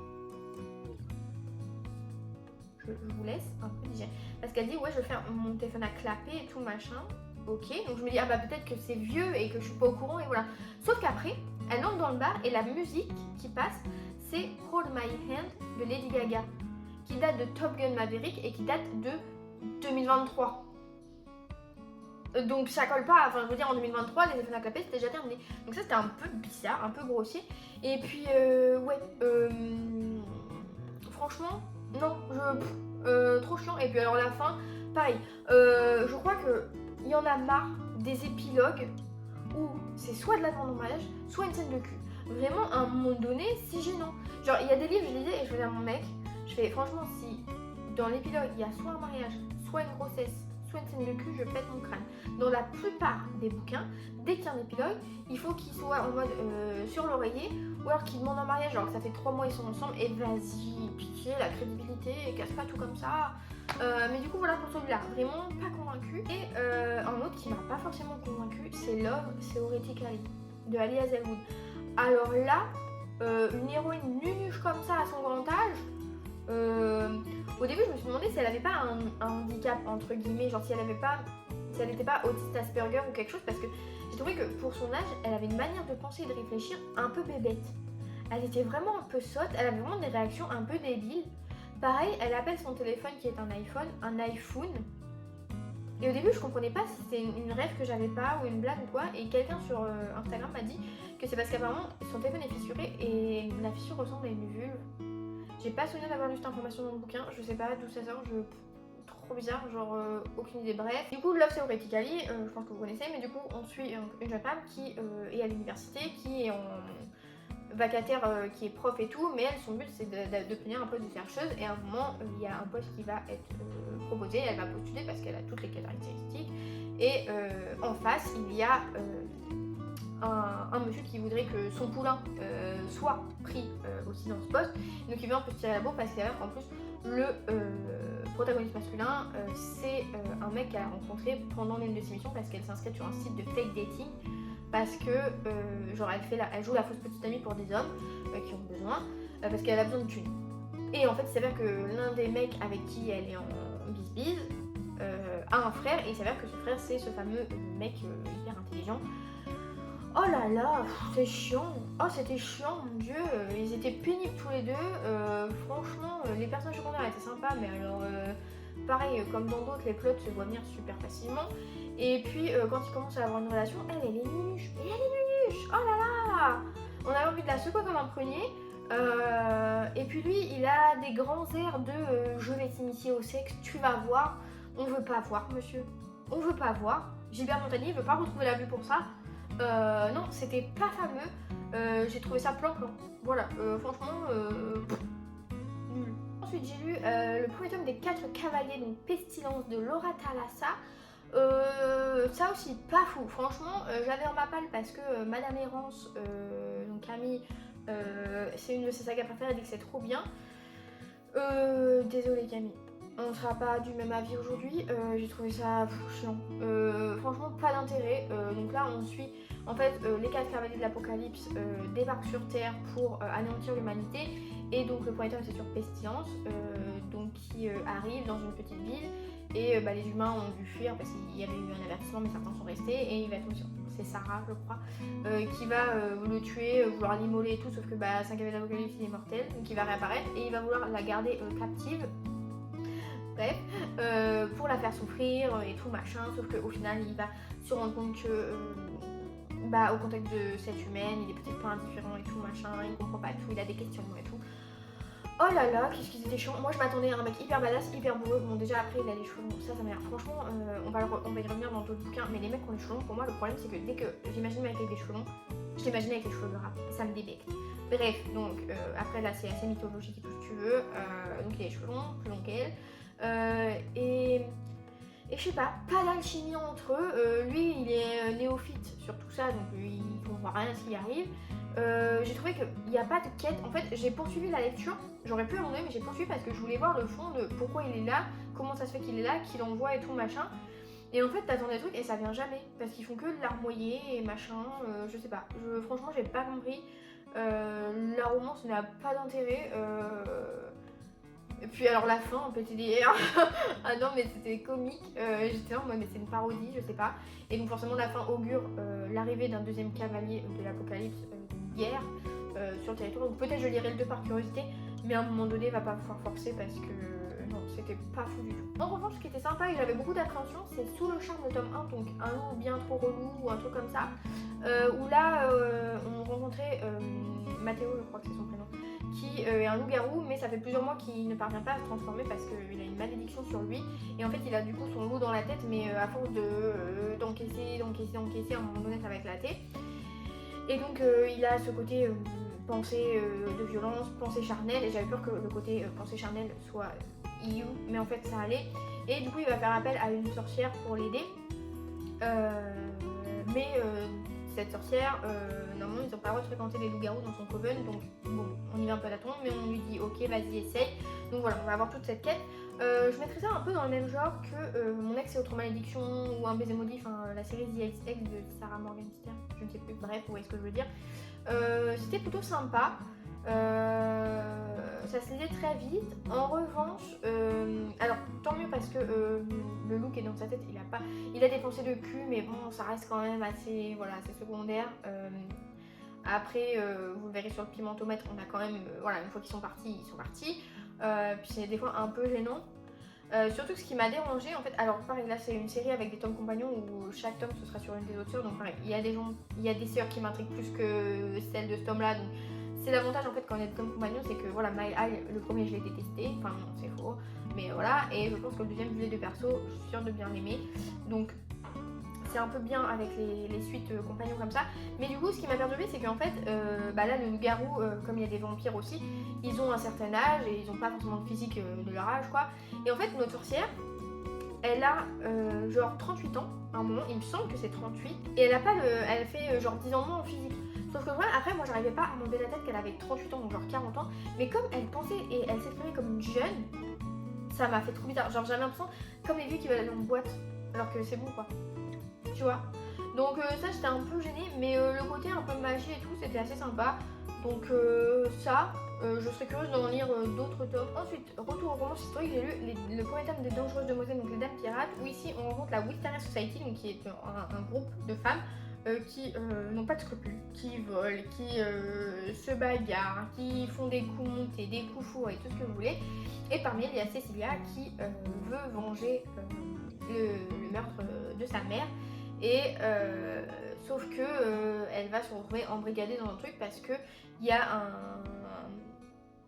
Je vous laisse un peu digérer. Parce qu'elle dit ouais je vais faire mon téléphone à clapper et tout machin. Ok, donc je me dis ah bah peut-être que c'est vieux et que je suis pas au courant et voilà. Sauf qu'après, elle entre dans le bar et la musique qui passe, c'est Hold My Hand de Lady Gaga, qui date de Top Gun Maverick et qui date de 2023. Donc ça colle pas, enfin je veux dire en 2023 les téléphones à clapper c'était déjà terminé. Donc ça c'était un peu bizarre, un peu grossier. Et puis franchement, non, trop chiant. Et puis alors la fin, pareil, je crois que il y en a marre des épilogues où c'est soit de la demande hommage, soit une scène de cul. Vraiment, à un moment donné, c'est gênant. Genre, il y a des livres, je lisais et je faisais à mon mec, je fais franchement, si dans l'épilogue il y a soit un mariage, soit une grossesse, soit une scène de cul, je pète mon crâne. Dans la plupart des bouquins, dès qu'il y a un épilogue, il faut qu'il soit en mode sur l'oreiller, ou alors qu'il demande un mariage, alors que ça fait 3 mois ils sont ensemble, et vas-y, pitié, la crédibilité, casse pas tout comme ça. Mais du coup voilà pour celui-là, vraiment pas convaincu. Et un autre qui m'a pas forcément convaincu, c'est Love Theoretically de Ali Hazelwood. Alors là, une héroïne nunuche comme ça à son grand âge, au début je me suis demandé si elle avait pas un handicap entre guillemets, genre si elle n'était pas autiste Asperger ou quelque chose, parce que j'ai trouvé que pour son âge, elle avait une manière de penser et de réfléchir un peu bébête. Elle était vraiment un peu sotte, elle avait vraiment des réactions un peu débiles. Pareil, elle appelle son téléphone qui est un iPhone. Et au début, je comprenais pas si c'était une rêve que j'avais pas ou une blague ou quoi. Et quelqu'un sur Instagram m'a dit que c'est parce qu'apparemment son téléphone est fissuré et la fissure ressemble à une vulve. J'ai pas souvenir d'avoir lu cette information dans le bouquin, je sais pas d'où ça sort, trop bizarre, genre aucune idée. Bref, du coup Love Theoretically, je pense que vous connaissez, mais du coup on suit une jeune femme qui est à l'université, qui est en vacataire, qui est prof et tout, mais elle, son but c'est d'obtenir un poste de chercheuse, et à un moment il y a un poste qui va être proposé, elle va postuler parce qu'elle a toutes les caractéristiques, et en face il y a un monsieur qui voudrait que son poulain soit pris aussi dans ce poste, donc il veut un peu se tirer la bourre parce qu'il s'avère qu'en plus le protagoniste masculin c'est un mec qu'elle a rencontré pendant l'une de ses missions parce qu'elle s'inscrit sur un site de fake dating, parce que genre elle joue la fausse petite amie pour des hommes qui ont besoin, parce qu'elle a besoin de thunes. Et en fait il s'avère que l'un des mecs avec qui elle est en bise a un frère, et il s'avère que ce frère c'est ce fameux mec hyper intelligent. Oh là là, c'est chiant. Oh c'était chiant, mon dieu, ils étaient pénibles tous les deux. Franchement, les personnages secondaires étaient sympas, mais alors pareil, comme dans d'autres, les plots se voient venir super facilement. Et puis quand ils commencent à avoir une relation, elle est nunuche. Et elle est peluche, oh là là. On avait envie de la secouer comme un prunier. Et puis lui, il a des grands airs de je vais t'initier au sexe, tu vas voir. On veut pas voir, monsieur. On veut pas voir. Gilbert Montagnier veut pas retrouver la vue pour ça. Non, c'était pas fameux. J'ai trouvé ça plan-plan. Voilà, franchement, nul. Ensuite, j'ai lu le premier tome des 4 cavaliers, donc Pestilence de Laura Thalassa. Ça aussi, pas fou. Franchement, j'avais en ma palle parce que Madame Errance, donc Camille, c'est une de ses sagas préférées, elle dit que c'est trop bien. Désolée Camille, on ne sera pas du même avis aujourd'hui. J'ai trouvé ça chiant. Franchement, pas d'intérêt. Donc là, on suit en fait les 4 cavaliers de l'Apocalypse débarquent sur Terre pour anéantir l'humanité. Et donc le premier tome c'est sur Pestilence, donc qui arrive dans une petite ville. Et les humains ont dû fuir parce qu'il y avait eu un avertissement, mais certains sont restés. Et il va tomber sur, c'est Sarah, je crois, qui va le tuer, vouloir l'immoler et tout. Sauf que 5 cavaliers de l'Apocalypse, il est mortel, donc il va réapparaître et il va vouloir la garder captive. Bref, pour la faire souffrir et tout machin. Sauf qu'au final, il va se rendre compte que au contact de cette humaine, il est peut-être pas indifférent et tout machin. Il comprend pas tout, il a des questions et tout. Oh là là, qu'est-ce qu'ils étaient chiants. Moi je m'attendais à un mec hyper badass, hyper beau. Bon déjà après il a les cheveux longs, ça m'énerve. Franchement, on va y revenir dans d'autres bouquins. Mais les mecs qui ont les cheveux longs, pour moi le problème c'est que dès que j'imagine un mec avec des cheveux longs, je l'imagine avec les cheveux gras. Et ça me débecte. Bref, donc après là c'est assez mythologique et tout ce que tu veux. Donc il a les cheveux longs, plus longs qu'elle. Et je sais pas d'alchimie entre eux. Lui il est néophyte sur tout ça, donc il comprend rien à ce qui arrive. J'ai trouvé qu'il n'y a pas de quête. En fait, j'ai poursuivi la lecture. J'aurais pu abandonner, mais j'ai poursuivi parce que je voulais voir le fond de pourquoi il est là, comment ça se fait qu'il est là, qu'il envoie et tout machin. Et en fait, t'attends des trucs et ça vient jamais parce qu'ils font que de larmoyer et machin. Je sais pas. Franchement, j'ai pas compris. La romance n'a pas d'intérêt. Et puis alors la fin, un petit délire. Ah non mais c'était comique. J'étais en mode mais c'est une parodie, je sais pas. Et donc forcément la fin augure l'arrivée d'un deuxième cavalier de l'Apocalypse, guerre sur le territoire. Donc peut-être je lirai le 2 par curiosité, mais à un moment donné il va pas pouvoir forcer parce que non, c'était pas fou du tout. En revanche, ce qui était sympa et j'avais beaucoup d'appréhension, c'est Sous le charme de tome 1, donc un loup bien trop relou ou un truc comme ça. Où là on rencontrait Mathéo, je crois que c'est son prénom, qui est un loup-garou, mais ça fait plusieurs mois qu'il ne parvient pas à se transformer parce qu'il a une malédiction sur lui. Et en fait, il a du coup son loup dans la tête, mais à force d'encaisser, à un moment donné, ça va éclater. Et donc, il a ce côté pensée de violence, pensée charnelle, et j'avais peur que le côté pensée charnelle soit you, mais en fait, ça allait. Et du coup, il va faire appel à une sorcière pour l'aider. Mais cette sorcière, normalement ils n'ont pas le droit de fréquenter les loups-garous dans son coven, donc bon, on y va un peu à tâtons, mais on lui dit ok, vas-y, essaye. Donc voilà, on va avoir toute cette quête. Je mettrais ça un peu dans le même genre que Mon ex et autres malédictions ou Un baiser maudit, enfin la série The Ex de Sarah Morgenstern, je ne sais plus, bref, vous voyez ce que je veux dire. C'était plutôt sympa. Ça se lisait très vite. En revanche, alors tant mieux parce que le look est dans sa tête, il a des pensées de cul, mais bon, ça reste quand même assez, voilà, c'est secondaire. Après, vous le verrez sur le pimentomètre, on a quand même, voilà, une fois qu'ils sont partis, ils sont partis. Puis c'est des fois un peu gênant. Surtout que ce qui m'a dérangé en fait, alors pareil là c'est une série avec des tomes compagnons où chaque tome ce sera sur une des autres sœurs, donc pareil, il y a des sœurs qui m'intriguent plus que celles de ce tome là, donc c'est l'avantage en fait quand on est des tomes compagnons, c'est que voilà, My Eye, le premier je l'ai détesté, enfin non c'est faux, mais voilà, et je pense que le deuxième vu les 2 persos, je suis sûre de bien l'aimer, donc c'est un peu bien avec les suites compagnons comme ça. Mais du coup ce qui m'a perturbée c'est qu'en fait là le loup-garou, comme il y a des vampires aussi, ils ont un certain âge et ils ont pas forcément de physique de leur âge quoi. Et en fait notre sorcière, elle a genre 38 ans à un moment, il me semble que c'est 38, et elle fait genre 10 ans de moins en physique. Sauf que voilà, après moi j'arrivais pas à m'enlever la tête qu'elle avait 38 ans, donc genre 40 ans, mais comme elle pensait et elle s'exprimait comme une jeune, ça m'a fait trop bizarre. Genre j'avais l'impression comme les vieux qui veulent aller en boîte, alors que c'est bon quoi. Tu vois, donc ça j'étais un peu gênée, mais le côté un peu magie et tout c'était assez sympa, donc je serais curieuse d'en lire d'autres tomes. Ensuite, retour au roman historique, j'ai lu le premier tome des Dangereuses Demoiselles, donc les Dames Pirates, où ici on rencontre la Wisteria Society, donc qui est un groupe de femmes qui n'ont pas de scrupules, qui volent, qui se bagarrent, qui font des coups montés, des coups fourrés et tout ce que vous voulez. Et parmi elles, il y a Cecilia qui veut venger le meurtre de sa mère. et sauf que elle va se retrouver embrigadée dans un truc parce que il y a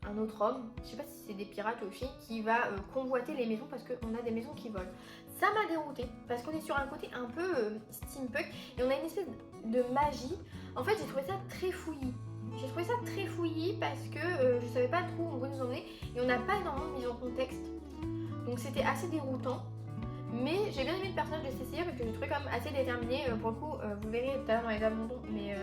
un autre homme, je sais pas si c'est des pirates aussi, qui va convoiter les maisons parce qu'on a des maisons qui volent. Ça m'a dérouté parce qu'on est sur un côté un peu steampunk et on a une espèce de magie. En fait, j'ai trouvé ça très fouillis. J'ai trouvé ça très fouillis parce que je savais pas trop où on veut nous emmener et on n'a pas énormément de mise en contexte. Donc c'était assez déroutant. Mais j'ai bien aimé le personnage de Cécilia parce que j'ai trouvé quand même assez déterminé. Pour le coup, vous verrez tout à l'heure dans les abandons, mais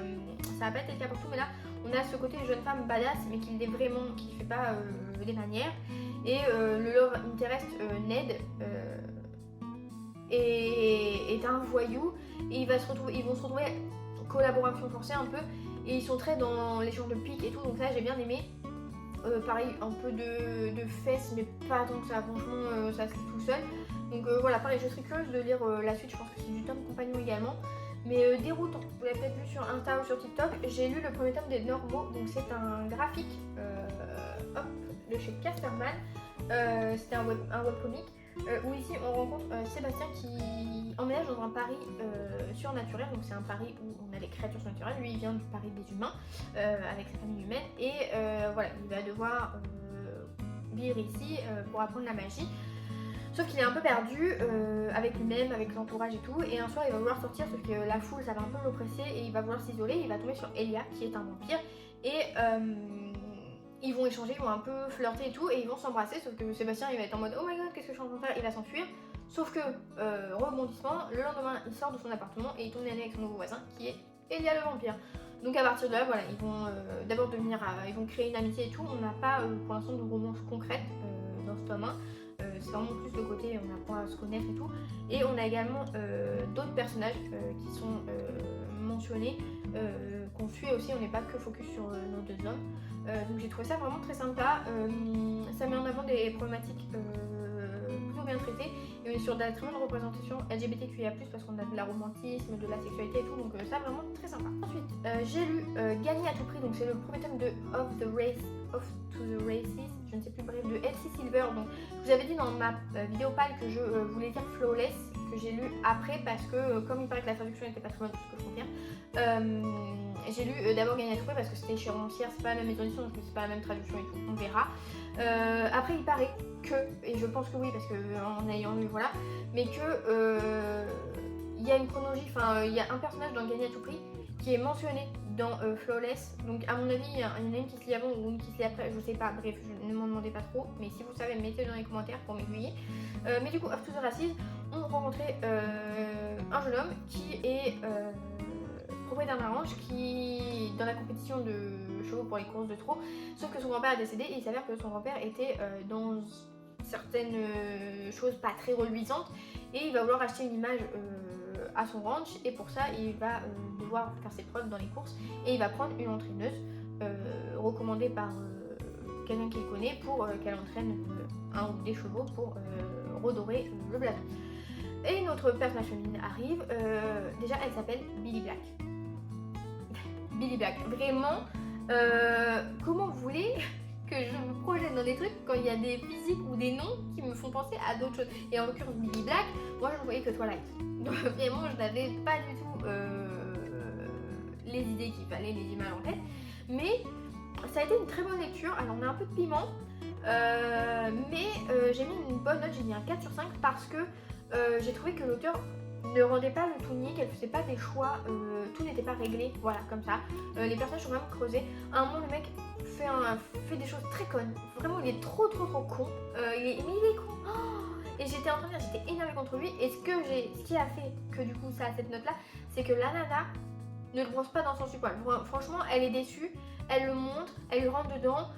ça va pas être le cas pour tout. Mais là, on a ce côté jeune femme badass, mais qui l'est vraiment, qui fait pas des manières. Et le love interest Ned est un voyou et ils vont se retrouver collaboration forcée un peu. Et ils sont très dans l'échange de piques et tout, donc ça j'ai bien aimé. Pareil, un peu de fesses, mais pas tant que ça, franchement, ça se lit tout seul. Donc voilà, pareil, je serais curieuse de lire la suite, je pense que c'est du tome compagnon également. Mais déroutant, vous l'avez peut-être vu sur Insta ou sur TikTok, j'ai lu le premier tome des Normaux, donc c'est un graphique de chez Casterman. C'était un webcomic où ici on rencontre Sébastien qui emménage dans un Paris surnaturel, donc c'est un Paris où on a les créatures surnaturelles, lui il vient du Paris des humains avec sa famille humaine et voilà, il va devoir vivre ici pour apprendre la magie. Sauf qu'il est un peu perdu avec lui-même, avec l'entourage et tout, et un soir il va vouloir sortir sauf que la foule ça va un peu l'oppresser et il va vouloir s'isoler, il va tomber sur Elia qui est un vampire et ils vont échanger, ils vont un peu flirter et tout, et ils vont s'embrasser, sauf que Sébastien il va être en mode oh my god qu'est-ce que je suis en train de faire, il va s'enfuir, sauf que rebondissement, le lendemain il sort de son appartement et il tombe avec son nouveau voisin qui est Elia le vampire. Donc à partir de là voilà, ils vont d'abord devenir, ils vont créer une amitié et tout, on n'a pas pour l'instant de romance concrète dans ce tome 1. C'est vraiment plus le côté on apprend à se connaître et tout, et on a également d'autres personnages qui sont mentionnés, qu'on suit aussi, on n'est pas que focus sur nos deux hommes. Donc j'ai trouvé ça vraiment très sympa, ça met en avant des problématiques plutôt bien traitées et on est sur de la très bonne représentation LGBTQIA+, parce qu'on a de la romantisme, de la sexualité et tout, donc ça vraiment très sympa. Ensuite j'ai lu Gagner à tout prix, donc c'est le premier tome de Off to the Races, je ne sais plus bref, de Elsie Silver. Donc je vous avais dit dans ma vidéo pâle que je voulais dire Flawless, que j'ai lu après parce que comme il paraît que la traduction n'était pas très bonne, tout ce que je confirme, j'ai lu d'abord Gagner à tout prix parce que c'était chez Romancière, c'est pas la même maison d'édition, donc c'est pas la même traduction et tout, on verra. Après il paraît que, et je pense que oui parce que en ayant lu voilà, mais que il y a une chronologie, enfin il y a un personnage dans Gagner à tout prix qui est mentionné dans Flawless, donc à mon avis il y en a une qui se lit avant ou une qui se lit après, je sais pas, bref, ne m'en demandez pas trop, mais si vous savez mettez-le dans les commentaires pour m'aiguiller. Mais du coup, Off to the Races, on rencontrait un jeune homme qui est propriétaire d'un ranch qui dans la compétition de chevaux pour les courses de trot, sauf que son grand-père a décédé et il s'avère que son grand-père était dans certaines choses pas très reluisantes et il va vouloir acheter une image à son ranch et pour ça il va devoir faire ses preuves dans les courses et il va prendre une entraîneuse recommandée par quelqu'un qu'il connaît pour qu'elle entraîne un ou des chevaux pour redorer le blason. Et notre personnage féminine arrive, déjà elle s'appelle Billy Black. Billy Black, vraiment, comment vous voulez que je me projette dans des trucs quand il y a des physiques ou des noms qui me font penser à d'autres choses. Et en l'occurrence Billy Black, moi je ne voyais que Twilight. Donc vraiment je n'avais pas du tout les idées qu'il fallait, les images en tête. Mais ça a été une très bonne lecture. Alors on a un peu de piment, mais j'ai mis une bonne note, j'ai mis un 4 sur 5 parce que j'ai trouvé que l'auteur ne rendait pas le tout nique, elle faisait pas des choix, tout n'était pas réglé, voilà, comme ça. Les personnages sont vraiment creusés. À un moment, le mec fait des choses très connes. Vraiment, il est trop con. Mais il est con. Oh, et j'étais en train de dire, j'étais énervée contre lui. Et ce qui a fait que du coup ça a cette note-là, c'est que la nana ne le brosse pas dans son poil. Franchement, elle est déçue, elle le montre, elle lui rentre dedans.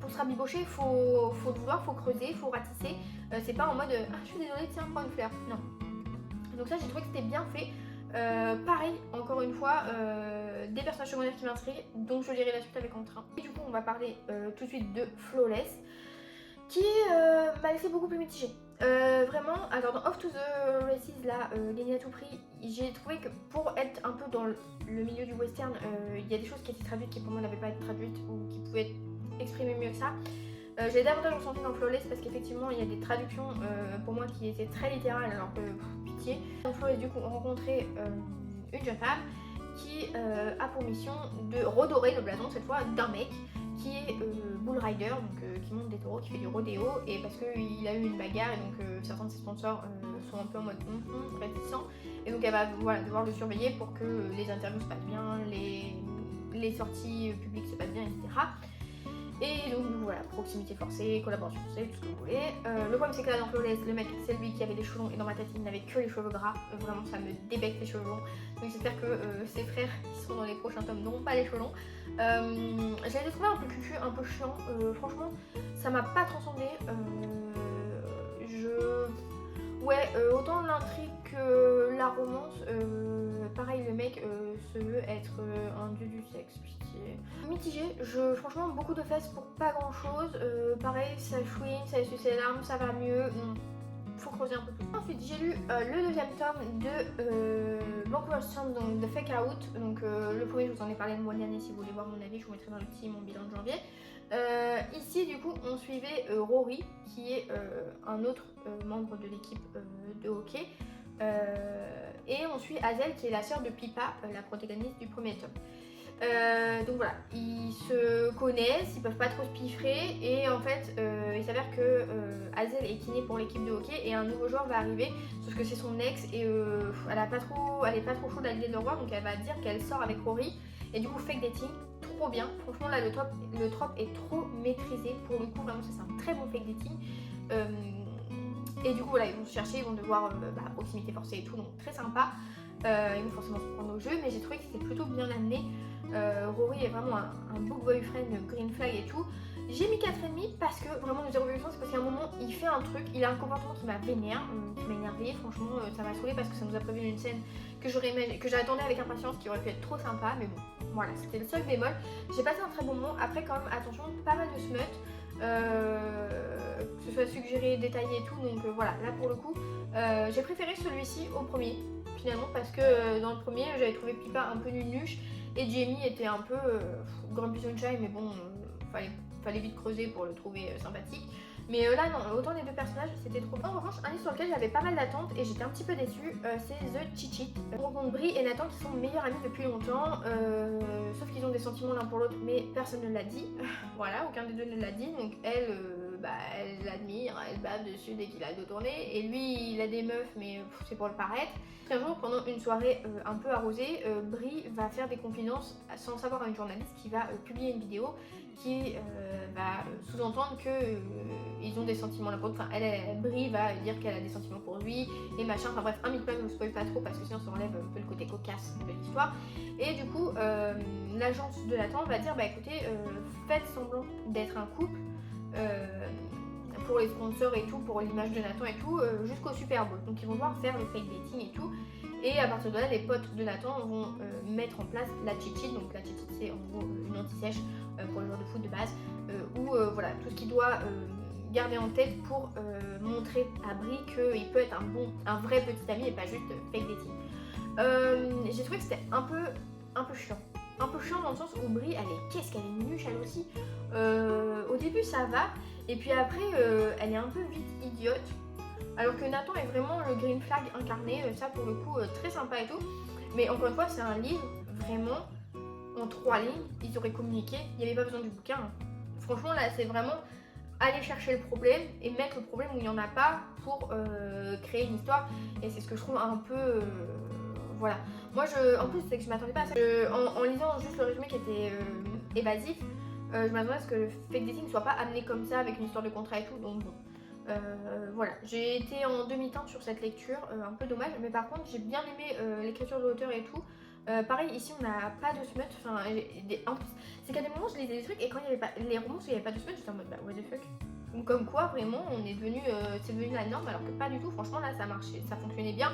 Pour se rabibocher, il faut le vouloir, il faut creuser, il faut ratisser. C'est pas en mode ah, je suis désolée, tiens, prends une fleur. Non. Donc ça, j'ai trouvé que c'était bien fait. Pareil, encore une fois, des personnages secondaires qui m'intriguent, donc je lirai la suite avec entrain. Et du coup, on va parler tout de suite de Flawless, qui m'a laissé beaucoup plus mitigée. Vraiment, alors dans Off to the Races, là, Gagner à tout prix, j'ai trouvé que pour être un peu dans le milieu du western, il y a des choses qui étaient traduites qui pour moi n'avaient pas été traduites ou qui pouvaient être exprimées mieux que ça. J'ai davantage ressenti dans Flawless parce qu'effectivement il y a des traductions pour moi qui étaient très littérales alors que pitié. Dans Flawless du coup on rencontrait une jeune femme qui a pour mission de redorer le blason cette fois d'un mec qui est bull rider, donc qui monte des taureaux, qui fait du rodéo, et parce qu'il a eu une bagarre et donc certains de ses sponsors sont un peu en mode réticents, et donc elle va devoir le surveiller pour que les interviews se passent bien, les sorties publiques se passent bien, etc. Et donc voilà, proximité forcée, collaboration forcée, tout ce que vous voulez. Le problème c'est que là dans Flawless, le mec c'est lui qui avait les cheveux longs et dans ma tête il n'avait que les cheveux gras. Vraiment ça me débecte les cheveux longs. Donc j'espère que ses frères qui seront dans les prochains tomes n'auront pas les cheveux longs. J'avais trouvé un peu cucu, un peu chiant. Franchement ça m'a pas transcendé. Ouais, autant l'intrigue que la romance, pareil le mec se veut être un dieu du sexe, pitié. Mitigé, franchement beaucoup de fesses pour pas grand chose, pareil ça chouine, ça essuie les larmes, ça va mieux, faut creuser un peu plus. Ensuite j'ai lu le deuxième tome de Vancouver Storm, donc de Fake Out, donc le premier je vous en ai parlé le mois dernier, si vous voulez voir mon avis je vous mettrai dans le petit mon bilan de janvier. Ici du coup on suivait Rory qui est un autre membre de l'équipe de hockey et on suit Hazel qui est la sœur de Pippa, la protagoniste du premier tome. Donc voilà, ils se connaissent, ils peuvent pas trop se piffrer et en fait il s'avère que Hazel est kiné pour l'équipe de hockey et un nouveau joueur va arriver, sauf que c'est son ex et elle est pas trop chaude à l'idée de le revoir, donc elle va dire qu'elle sort avec Rory et du coup fake dating, trop bien. Franchement là le trope est trop maîtrisé pour le coup, vraiment c'est un très bon fake dating. Et du coup voilà, ils vont se chercher, ils vont devoir proximité forcée et tout, donc très sympa. Ils vont forcément se prendre au jeu, mais j'ai trouvé que c'était plutôt bien amené. Rory est vraiment un book boyfriend, green flag et tout. J'ai mis 4,5 parce que vraiment le 0,8 c'est parce qu'à un moment il fait un truc, il a un comportement qui m'a vénère, qui m'a énervé. Franchement ça m'a saoulé parce que ça nous a prévu une scène que j'attendais avec impatience, qui aurait pu être trop sympa, mais bon voilà, c'était le seul bémol. J'ai passé un très bon moment. Après quand même attention, pas mal de smut, que ce soit suggéré, détaillé et tout, donc voilà, là pour le coup j'ai préféré celui-ci au premier finalement parce que dans le premier j'avais trouvé Pippa un peu nunuche et Jamie était un peu Grumpy Sunshine, mais bon fallait vite creuser pour le trouver sympathique. Mais là non, autant les deux personnages c'était trop bien. En revanche un livre sur lequel j'avais pas mal d'attentes et j'étais un petit peu déçue, c'est The Cheat-Sheet. On rencontre Brie et Nathan qui sont meilleurs amis depuis longtemps, sauf qu'ils ont des sentiments l'un pour l'autre mais personne ne l'a dit. Voilà, aucun des deux ne l'a dit, donc elle l'admire, elle bave dessus dès qu'il a le dos tourné, et lui il a des meufs mais c'est pour le paraître. Un jour pendant une soirée un peu arrosée, Brie va faire des confidences sans savoir à une journaliste qui va publier une vidéo qui va sous-entendre que ils ont des sentiments l'un pour l'autre. Enfin, Brie va dire qu'elle a des sentiments pour lui et machin, enfin bref, un micmac, ne spoil pas trop parce que sinon ça enlève un peu le côté cocasse de l'histoire. Et du coup l'agence de Nathan va dire écoutez, faites semblant d'être un couple pour les sponsors et tout, pour l'image de Nathan et tout, jusqu'au Super Bowl. Donc ils vont devoir faire le fake dating et tout. Et à partir de là, les potes de Nathan vont mettre en place la cheat-sheet. Donc la cheat-sheet c'est en gros une anti-sèche pour les joueurs de foot de base, où voilà, tout ce qu'il doit garder en tête pour montrer à Brie qu'il peut être un vrai petit ami et pas juste fake dating. J'ai trouvé que c'était un peu chiant. Un peu chiant dans le sens où Brie, qu'est-ce qu'elle est nuche elle aussi. Au début ça va, et puis après elle est un peu vite idiote. Alors que Nathan est vraiment le green flag incarné, ça pour le coup très sympa et tout. Mais encore une fois c'est un livre vraiment en 3 lignes, ils auraient communiqué, il n'y avait pas besoin du bouquin. Franchement là c'est vraiment aller chercher le problème et mettre le problème où il n'y en a pas pour créer une histoire. Et c'est ce que je trouve un peu... voilà. Moi en plus c'est que je m'attendais pas à ça. En lisant juste le résumé qui était évasif, je m'attendais à ce que le fake dating ne soit pas amené comme ça avec une histoire de contrat et tout, donc bon. Voilà, j'ai été en demi-teinte sur cette lecture, un peu dommage, mais par contre j'ai bien aimé l'écriture de l'auteur et tout. Pareil, ici on n'a pas de smut, enfin, c'est qu'à des moments je lisais des trucs et quand il y avait pas les romans, il n'y avait pas de smut, j'étais en mode what the fuck. Donc comme quoi vraiment on est devenu, c'est devenu la norme alors que pas du tout. Franchement là ça marchait, ça fonctionnait bien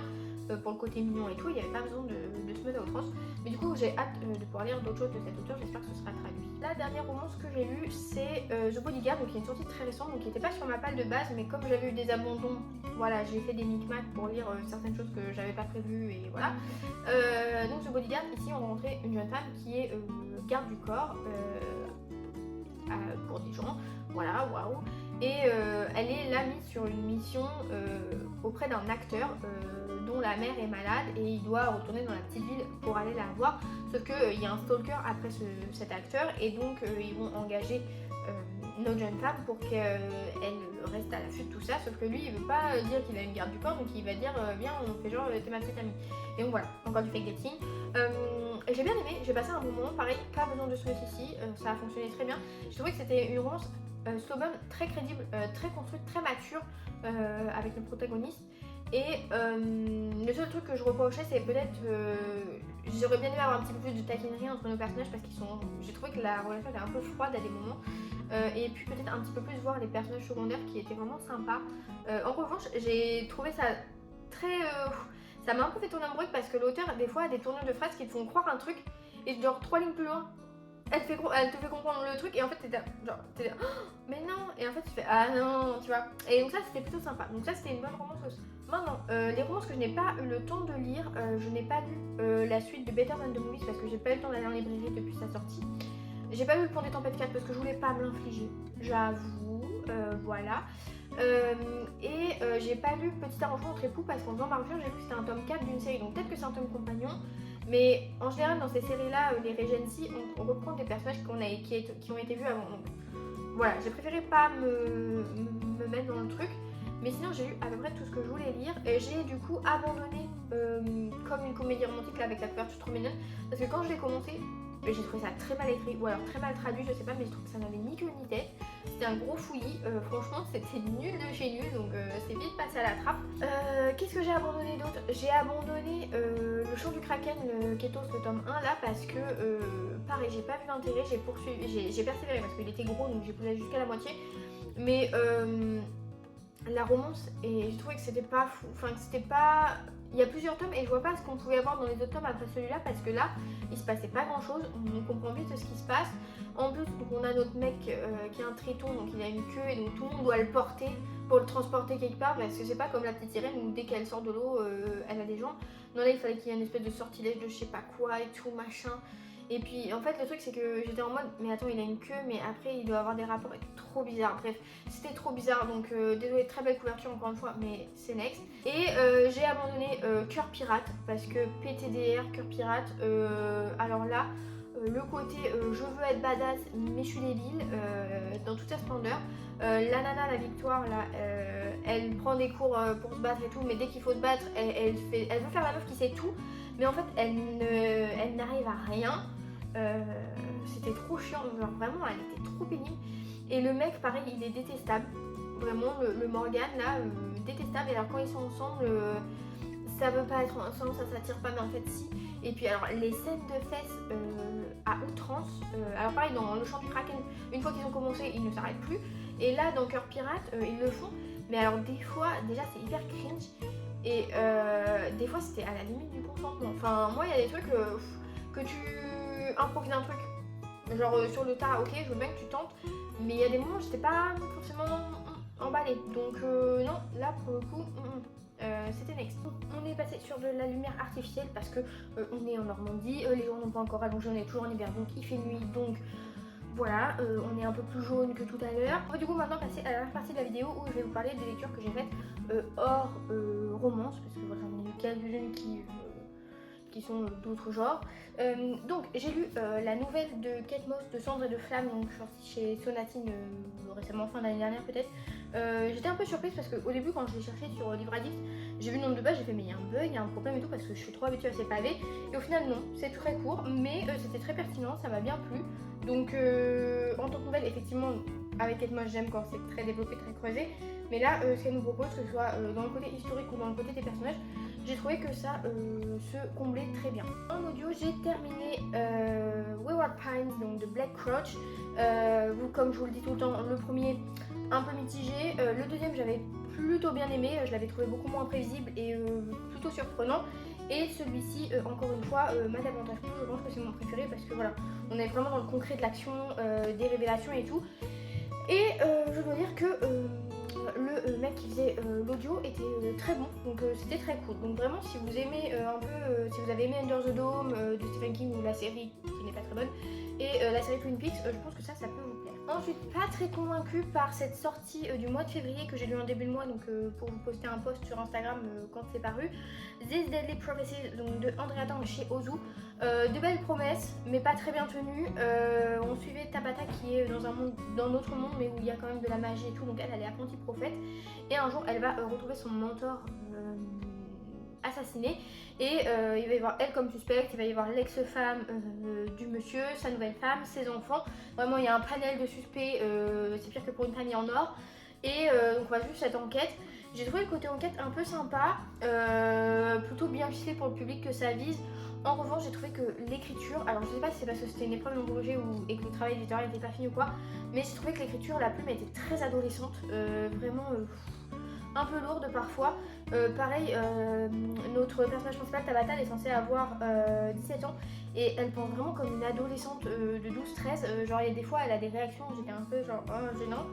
pour le côté mignon et tout, il n'y avait pas besoin de smut à outrance. Mais du coup j'ai hâte de pouvoir lire d'autres choses de cet auteur, j'espère que ce sera traduit. La dernière romance que j'ai lue c'est The Bodyguard, donc qui est une sortie très récente, donc qui n'était pas sur ma palle de base, mais comme j'avais eu des abandons, voilà, j'ai fait des micmacs pour lire certaines choses que j'avais pas prévues et voilà. Donc The Bodyguard, ici on rencontrait une jeune femme qui est garde du corps pour des gens, voilà, waouh. Et elle est là mise sur une mission auprès d'un acteur dont la mère est malade et il doit retourner dans la petite ville pour aller la voir. Sauf qu'il y a un stalker après cet acteur et donc ils vont engager notre jeune femme pour qu'elle reste à l'affût de tout ça. Sauf que lui il veut pas dire qu'il a une garde du corps, donc il va dire viens on fait genre t'es ma petite amie. Et donc voilà, encore du fake dating. J'ai bien aimé, j'ai passé un bon moment, pareil, pas besoin de se mettre ici, ça a fonctionné très bien. Je trouvais que c'était une romance slow burn très crédible, très construite, très mature avec le protagoniste. Et le seul truc que je reprochais, c'est peut-être j'aurais bien aimé avoir un petit peu plus de taquinerie entre nos personnages parce qu'ils sont. J'ai trouvé que la relation était un peu froide à des moments. Et puis peut-être un petit peu plus voir les personnages secondaires qui étaient vraiment sympas. En revanche, j'ai trouvé ça très. Ça m'a un peu fait tourner en bruit parce que l'auteur, des fois, a des tournures de phrases qui te font croire un truc et genre 3 lignes plus loin. Elle te fait comprendre le truc et en fait t'es là, oh, mais non, et en fait tu fais ah non, tu vois. Et donc ça c'était plutôt sympa, donc ça c'était une bonne romance aussi. Maintenant, les romances que je n'ai pas eu le temps de lire, je n'ai pas lu la suite de Better Than the Movies parce que j'ai pas eu le temps d'aller en librairie depuis sa sortie. J'ai pas lu le Pont des Tempêtes 4 parce que je voulais pas me l'infliger, j'avoue, voilà. Et j'ai pas lu Petit arrangement entre époux parce qu'en faisant ma recherche j'ai vu que c'était un tome 4 d'une série, donc peut-être que c'est un tome compagnon. Mais en général, dans ces séries-là, les Regency, on reprend des personnages qui ont été vus avant. Donc voilà, j'ai préféré pas me mettre dans le truc. Mais sinon, j'ai lu à peu près tout ce que je voulais lire. Et j'ai du coup abandonné comme une comédie romantique là, avec la couverture trop mignonne. Parce que quand je l'ai commencé, j'ai trouvé ça très mal écrit ou alors très mal traduit, je sais pas, mais je trouve que ça n'avait ni queue ni tête. C'était un gros fouillis, franchement c'était nul de chez nul, donc c'est vite passé à la trappe. Qu'est-ce que j'ai abandonné d'autre? J'ai abandonné le chant du Kraken, le Ketos, le tome 1 là, parce que pareil, j'ai pas vu l'intérêt, j'ai persévéré parce qu'il était gros, donc j'ai poussé jusqu'à la moitié. Mais la romance, et j'ai trouvé que c'était pas fou, enfin que c'était pas. Il y a plusieurs tomes et je vois pas ce qu'on pouvait avoir dans les autres tomes après celui-là parce que là, il se passait pas grand-chose, on comprend vite ce qui se passe. En plus, donc, on a notre mec qui a un triton, donc il a une queue et donc tout le monde doit le porter pour le transporter quelque part parce que c'est pas comme la petite sirène où dès qu'elle sort de l'eau, elle a des jambes. Non, là, il fallait qu'il y ait une espèce de sortilège de je sais pas quoi et tout, machin. Et puis en fait le truc c'est que j'étais en mode mais attends il a une queue mais après il doit avoir des rapports trop bizarres. Bref c'était trop bizarre donc désolé, très belle couverture encore une fois mais c'est next. Et j'ai abandonné Cœur Pirate parce que PTDR, Cœur Pirate, alors là le côté je veux être badass mais je suis débile dans toute sa splendeur. La nana, la Victoire là, elle prend des cours pour se battre et tout mais dès qu'il faut se battre elle veut faire la meuf qui sait tout mais en fait elle n'arrive à rien. C'était trop chiant, genre vraiment elle était trop pénible. Et le mec pareil il est détestable, vraiment le Morgan là, détestable. Et alors quand ils sont ensemble, ça veut pas être ensemble, ça s'attire pas mais en fait si. Et puis alors les scènes de fesses à outrance, alors pareil dans le chant du Kraken, une fois qu'ils ont commencé ils ne s'arrêtent plus. Et là dans Cœur Pirate ils le font, mais alors des fois déjà c'est hyper cringe. Et des fois c'était à la limite du consentement. Enfin moi il y a des trucs que tu improviser un truc genre sur le tas, ok je veux bien que tu tentes, mais il y a des moments où j'étais pas forcément emballée, donc non là pour le coup c'était next. On est passé sur de la lumière artificielle parce que on est en Normandie, les jours n'ont pas encore allongé, on est toujours en hiver donc il fait nuit, donc voilà, on est un peu plus jaune que tout à l'heure. On va du coup maintenant passer à la partie de la vidéo où je vais vous parler des lectures que j'ai faites hors romance, parce que voilà, j'en ai eu quelques-unes qui sont d'autres genres. Donc j'ai lu la nouvelle de Kate Moss de Cendres et de Flammes, donc sortie chez Sonatine récemment, fin d'année dernière peut-être. J'étais un peu surprise parce qu'au début quand je l'ai cherché sur Livre Addict, j'ai vu le nombre de pages, j'ai fait mais il y a un bug, il y a un problème et tout parce que je suis trop habituée à ces pavés. Et au final non, c'est très court mais c'était très pertinent, ça m'a bien plu. Donc en tant que nouvelle, effectivement avec Kate Moss j'aime quand c'est très développé, très creusé. Mais là ce qu'elle nous propose, que ce soit dans le côté historique ou dans le côté des personnages, j'ai trouvé que ça se comblait très bien. En audio, j'ai terminé Wayward Pines, donc de Black Crouch. Comme je vous le dis tout le temps, le premier un peu mitigé, le deuxième j'avais plutôt bien aimé, je l'avais trouvé beaucoup moins prévisible et plutôt surprenant. Et celui-ci, encore une fois, m'a davantage plu, je pense que c'est mon préféré parce que voilà, on est vraiment dans le concret de l'action, des révélations et tout. Et je dois dire que le mec qui faisait l'audio était très bon, donc c'était très cool. Donc vraiment si vous aimez un peu, si vous avez aimé Under the Dome de Stephen King ou la série qui n'est pas très bonne, et la série Twin Peaks, je pense que ça peut vous plaire. Ensuite, pas très convaincue par cette sortie du mois de février que j'ai lu en début de mois, donc pour vous poster un post sur Instagram quand c'est paru. This Deadly Prophecies, donc de Andrea Tang chez Ozu. De belles promesses, mais pas très bien tenues. On suivait Tabata qui est dans notre monde, mais où il y a quand même de la magie et tout, donc elle est apprentie prophète. Et un jour, elle va retrouver son mentor assassiné, et il va y avoir elle comme suspecte, il va y avoir l'ex-femme du monsieur, sa nouvelle femme, ses enfants. Vraiment, il y a un panel de suspects, c'est pire que pour une famille en or. Et donc on va suivre cette enquête. J'ai trouvé le côté enquête un peu sympa, plutôt bien ficelé pour le public que ça vise. En revanche, j'ai trouvé que l'écriture, alors je sais pas si c'est parce que c'était une épreuve longue rejet et que le travail éditorial n'était pas fini ou quoi, mais j'ai trouvé que l'écriture, la plume était très adolescente, vraiment un peu lourde parfois. Pareil, notre personnage principal, Tabata, elle est censée avoir 17 ans et elle pense vraiment comme une adolescente de 12-13. Genre, il y a des fois, elle a des réactions, j'étais un peu genre gênant.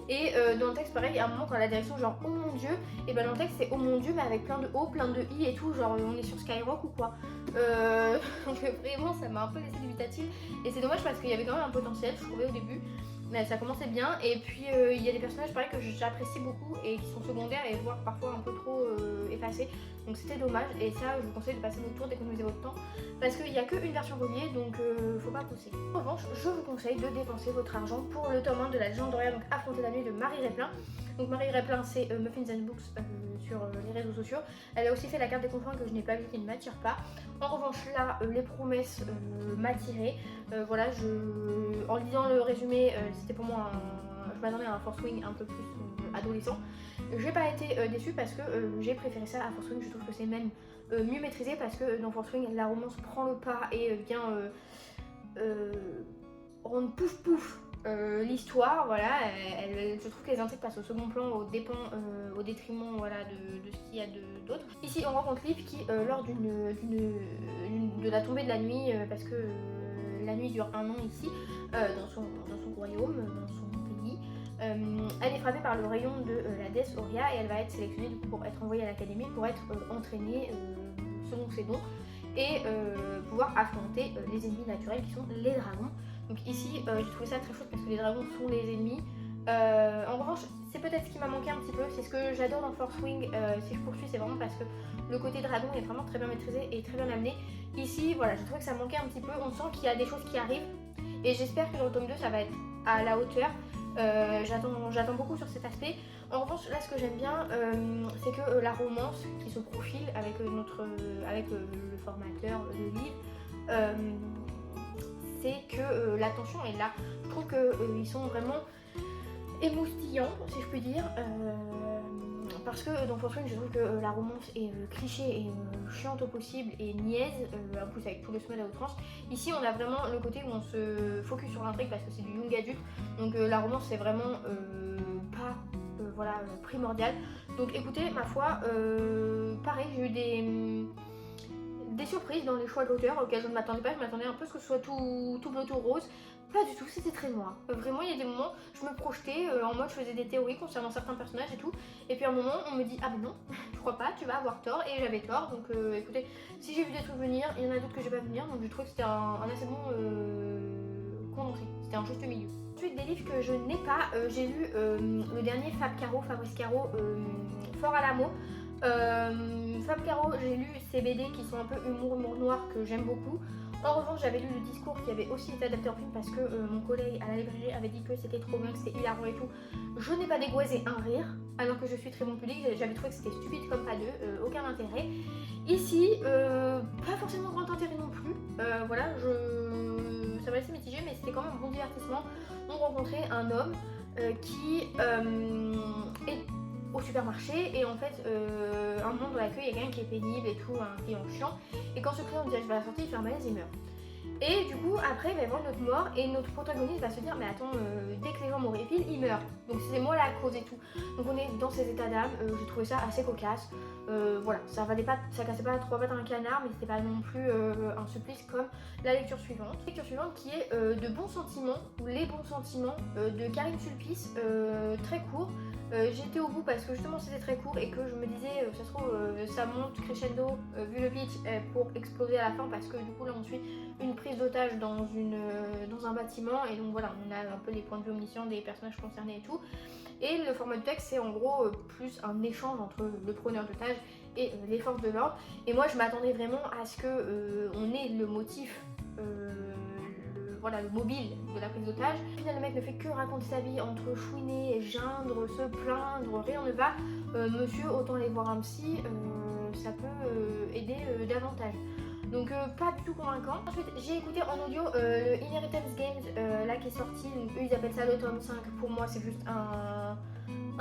Et dans le texte, pareil, à un moment, quand elle a des réactions genre oh mon dieu, et ben dans le texte, c'est oh mon dieu, mais avec plein de O, plein de I et tout. Genre, on est sur Skyrock ou quoi. Donc, vraiment, ça m'a un peu laissé dubitative. Et c'est dommage parce qu'il y avait quand même un potentiel, je trouvais au début. Mais ça commençait bien, et puis il y a des personnages pareil que j'apprécie beaucoup et qui sont secondaires et voire parfois un peu trop effacés, donc c'était dommage. Et ça, je vous conseille de passer votre tour, d'économiser votre temps parce qu'il n'y a qu'une version reliée, donc faut pas pousser. En revanche, je vous conseille de dépenser votre argent pour le tome 1 de la légende d'Oria, donc Affronter la nuit de Marie Replin. Donc Marie Replin, c'est Muffins and Books sur les réseaux sociaux. Elle a aussi fait La Carte des confins que je n'ai pas vu, qui ne m'attire pas. En revanche là, les promesses m'attiraient. Voilà, en lisant le résumé, c'était pour moi je m'attendais à un Force Wing un peu plus adolescent. J'ai pas été déçue parce que j'ai préféré ça à Force Wing. Je trouve que c'est même mieux maîtrisé parce que dans Force Wing, la romance prend le pas et vient rendre pouf pouf l'histoire. Voilà, je trouve que les intrigues passent au second plan au détriment voilà, de ce qu'il y a d'autre. Ici, on rencontre Liv qui, lors de la tombée de la nuit, parce que la nuit dure 1 an ici, dans son royaume, dans son pays. Elle est frappée par le rayon de la déesse Oria et elle va être sélectionnée pour être envoyée à l'académie pour être entraînée selon ses dons et pouvoir affronter les ennemis naturels qui sont les dragons. Donc ici, j'ai trouvé ça très chouette parce que les dragons sont les ennemis. En revanche, c'est peut-être ce qui m'a manqué un petit peu, c'est ce que j'adore dans Force Wing, si je poursuis, c'est vraiment parce que le côté dragon est vraiment très bien maîtrisé et très bien amené. Ici, voilà, j'ai trouvé que ça manquait un petit peu, on sent qu'il y a des choses qui arrivent et j'espère que dans le tome 2, ça va être à la hauteur. J'attends beaucoup sur cet aspect. En revanche, là, ce que j'aime bien, c'est que la romance qui se profile avec le formateur de livre, c'est que la tension est là. Je trouve qu'ils sont vraiment émoustillants, si je puis dire. Parce que dans Force Wing, je trouve que la romance est cliché et chiante au possible et niaise, en plus avec tout le smell à outrance. Ici, on a vraiment le côté où on se focus sur l'intrigue parce que c'est du young adulte, donc la romance c'est vraiment pas voilà, primordial. Donc écoutez, ma foi, pareil, j'ai eu des surprises dans les choix de l'auteur auxquels je ne m'attendais pas. Je m'attendais un peu à ce que ce soit tout bleu, tout rose. Pas du tout, c'était très noir. Vraiment, il y a des moments, je me projetais en mode, je faisais des théories concernant certains personnages et tout. Et puis à un moment, on me dit, ah ben non, je crois pas, tu vas avoir tort. Et j'avais tort. Donc écoutez, si j'ai vu des trucs venir, il y en a d'autres que j'ai pas vu venir. Donc je trouve que c'était un assez bon condensé. C'était un juste milieu. Ensuite, des livres que je n'ai pas, j'ai lu le dernier Fabrice Caro, Fort à l'amour. Fab Caro, j'ai lu ces BD qui sont un peu humour noir que j'aime beaucoup. En revanche, j'avais lu le discours qui avait aussi été adapté en film parce que mon collègue à la librairie avait dit que c'était trop bien, que c'était hilarant et tout. Je n'ai pas dégoisé un rire, alors que je suis très bon public. J'avais trouvé que c'était stupide comme pas deux, aucun intérêt. Ici, pas forcément grand intérêt non plus. Voilà, ça m'a laissé mitigé, mais c'était quand même un bon divertissement. On rencontrait un homme qui est au supermarché et en fait un moment dans l'accueil il y a quelqu'un qui est pénible et tout, un client chiant, et quand ce client dirige vers la sortie il fait un malaise, il meurt. Et du coup après il va y avoir notre mort et notre protagoniste va se dire mais attends, dès que les gens m'horripilent il meurt, donc c'est moi la cause et tout. Donc on est dans ces états d'âme, j'ai trouvé ça assez cocasse. Voilà, ça cassait pas 3 pattes à un canard, mais c'était pas non plus un supplice comme la lecture suivante. Lecture suivante qui est de bons sentiments, ou les bons sentiments de Karine Sulpice, très court. J'ai été au bout parce que justement c'était très court et que je me disais, ça se trouve, ça monte crescendo, vu le pitch, pour exploser à la fin parce que du coup là on suit une prise d'otage dans un bâtiment et donc voilà, on a un peu les points de vue omniscients des personnages concernés et tout. Et le format de texte c'est en gros plus un échange entre le preneur d'otage et les forces de l'ordre. Et moi je m'attendais vraiment à ce que on ait le motif, voilà, le mobile de la prise d'otage. Au final, le mec ne fait que raconter sa vie entre chouiner, geindre, se plaindre, rien ne va. Monsieur, autant aller voir un psy, ça peut aider davantage. Donc pas du tout convaincant. Ensuite j'ai écouté en audio le Inheritance Games là qui est sorti, donc eux ils appellent ça le tome 5, pour moi c'est juste un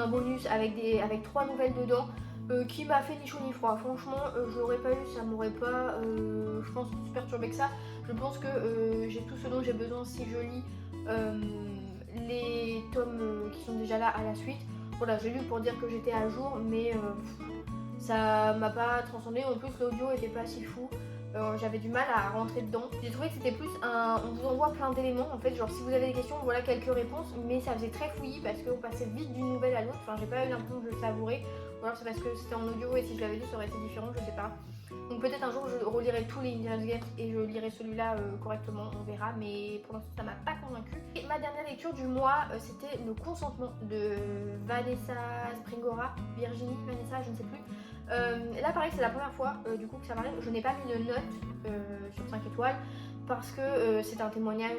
bonus avec 3 nouvelles dedans. Qui m'a fait ni chaud ni froid. Franchement, je l'aurais pas eu, ça m'aurait pas, je pense, plus perturbé que ça. Je pense que j'ai tout ce dont j'ai besoin si je lis les tomes qui sont déjà là à la suite. Voilà, j'ai lu pour dire que j'étais à jour, mais ça m'a pas transcendé. En plus, l'audio était pas si fou. J'avais du mal à rentrer dedans. J'ai trouvé que c'était plus on vous envoie plein d'éléments en fait, genre si vous avez des questions, voilà quelques réponses, mais ça faisait très fouillis parce qu'on passait vite d'une nouvelle à l'autre. Enfin, j'ai pas eu l'impression de le savourer. Ou alors c'est parce que c'était en audio et si je l'avais lu ça aurait été différent, je sais pas. Donc peut-être un jour je relirai tous les Indiana Games et je lirai celui-là correctement, on verra, mais pour l'instant ça m'a pas convaincu. Et ma dernière lecture du mois, c'était Le consentement de Vanessa Springora, Virginie, Vanessa, je ne sais plus. Là pareil c'est la première fois du coup que ça m'arrive, je n'ai pas mis de note sur 5 étoiles parce que c'est un témoignage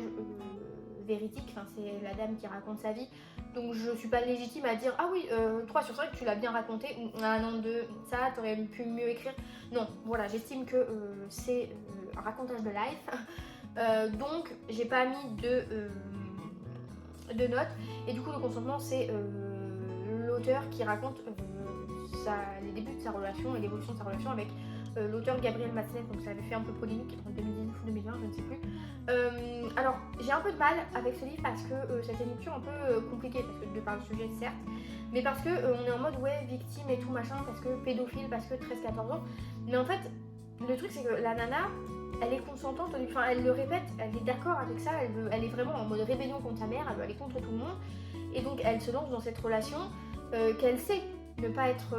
véridique, enfin, c'est la dame qui raconte sa vie, donc je suis pas légitime à dire ah oui 3 sur 5 tu l'as bien raconté, ou ah non 2 ça t'aurais pu mieux écrire. Non, voilà, j'estime que c'est un racontage de life, donc j'ai pas mis de notes. Et du coup le consentement c'est l'auteur qui raconte les débuts de sa relation et l'évolution de sa relation avec l'auteur Gabriel Matzneff, donc ça avait fait un peu polémique en 2019 ou 2020, je ne sais plus. Alors j'ai un peu de mal avec ce livre parce que c'était une lecture un peu compliquée, parce que de par le sujet certes, mais parce que on est en mode ouais victime et tout machin, parce que pédophile, parce que 13-14 ans, mais en fait le truc c'est que la nana elle est consentante, enfin elle le répète, elle est d'accord avec ça, elle est vraiment en mode rébellion contre sa mère, elle veut aller contre tout le monde, et donc elle se lance dans cette relation qu'elle sait ne pas être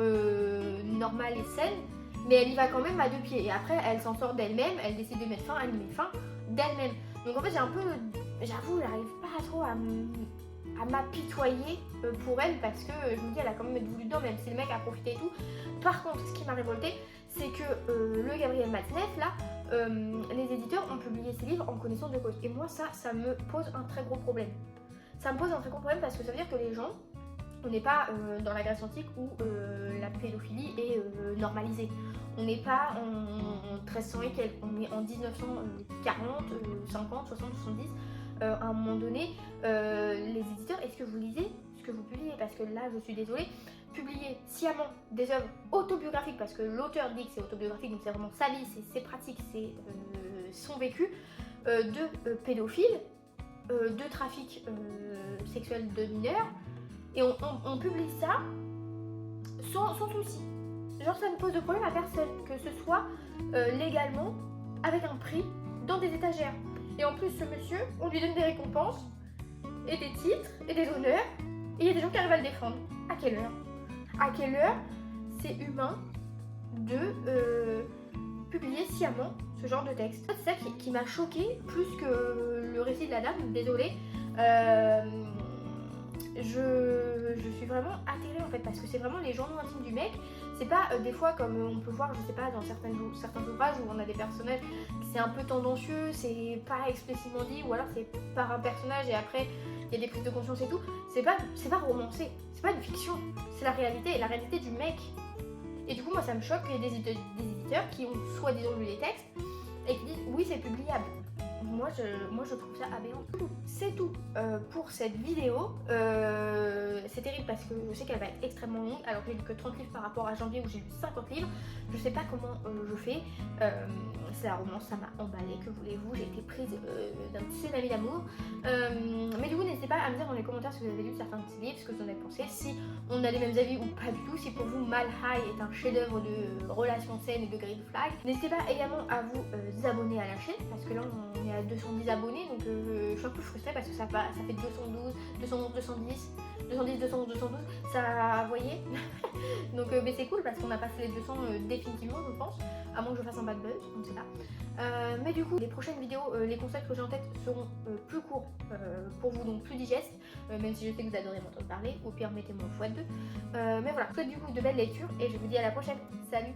normale et saine, mais elle y va quand même à 2 pieds. Et après, elle s'en sort d'elle-même, elle décide de mettre fin, elle y met fin d'elle-même. Donc en fait, j'avoue, j'arrive pas trop à m'apitoyer pour elle parce que je me dis, elle a quand même été voulu dedans, même si le mec a profité et tout. Par contre, ce qui m'a révolté, c'est que le Gabriel Matzneff, là, les éditeurs ont publié ses livres en connaissance de cause. Et moi, ça me pose un très gros problème. Ça me pose un très gros problème parce que ça veut dire que les gens, on n'est pas dans la Grèce antique où la pédophilie est normalisée. On n'est pas en 1300 et quelques, on est en 1940, 50, 60, 70. À un moment donné, les éditeurs, est-ce que vous lisez ce que vous publiez? Parce que là, je suis désolée, publier sciemment des œuvres autobiographiques, parce que l'auteur dit que c'est autobiographique, donc c'est vraiment sa vie, c'est ses pratiques, c'est son vécu, de pédophiles, de trafic sexuel de mineurs, et on publie ça sans souci. Genre ça ne pose de problème à personne, que ce soit légalement, avec un prix, dans des étagères. Et en plus ce monsieur, on lui donne des récompenses, et des titres, et des honneurs, et il y a des gens qui arrivent à le défendre. À quelle heure? À quelle heure c'est humain de publier sciemment ce genre de texte? C'est ça qui m'a choquée, plus que le récit de la dame, désolée. Je suis vraiment atterrée en fait, parce que c'est vraiment les journaux intimes du mec. C'est pas des fois comme on peut voir, je sais pas, dans certains ouvrages où on a des personnages, c'est un peu tendancieux, c'est pas explicitement dit, ou alors c'est par un personnage et après il y a des prises de conscience et tout. C'est pas romancé, c'est pas une fiction, c'est la réalité du mec. Et du coup moi ça me choque qu'il y ait des éditeurs qui ont soi-disant lu les textes et qui disent oui c'est publiable. Moi je trouve ça aberrant. C'est tout pour cette vidéo. C'est terrible parce que je sais qu'elle va être extrêmement longue. Alors j'ai lu que 30 livres par rapport à janvier où j'ai lu 50 livres. Je sais pas comment je fais. C'est la romance, ça m'a emballé, que voulez-vous. J'ai été prise d'un tsunami d'amour. Mais du coup n'hésitez pas à me dire dans les commentaires si vous avez lu certains de ces livres, ce que vous en avez pensé, si on a les mêmes avis ou pas du tout, si pour vous Mal High est un chef-d'œuvre de relations saines et de green flag. N'hésitez pas également à vous abonner à la chaîne parce que là on est est à 210 abonnés, donc je suis un peu frustrée parce que ça fait 212, 211, 210, 210, 211, 212, ça, vous voyez. Donc mais c'est cool parce qu'on a passé les 200 définitivement, je pense, à moins que je fasse un bad buzz, on ne sait pas. Mais du coup, les prochaines vidéos, les concepts que j'ai en tête seront plus courts pour vous, donc plus digestes, même si je sais que vous adorez m'entendre parler, au pire mettez-moi x2. Mais voilà, je vous souhaite du coup de belles lectures et je vous dis à la prochaine. Salut!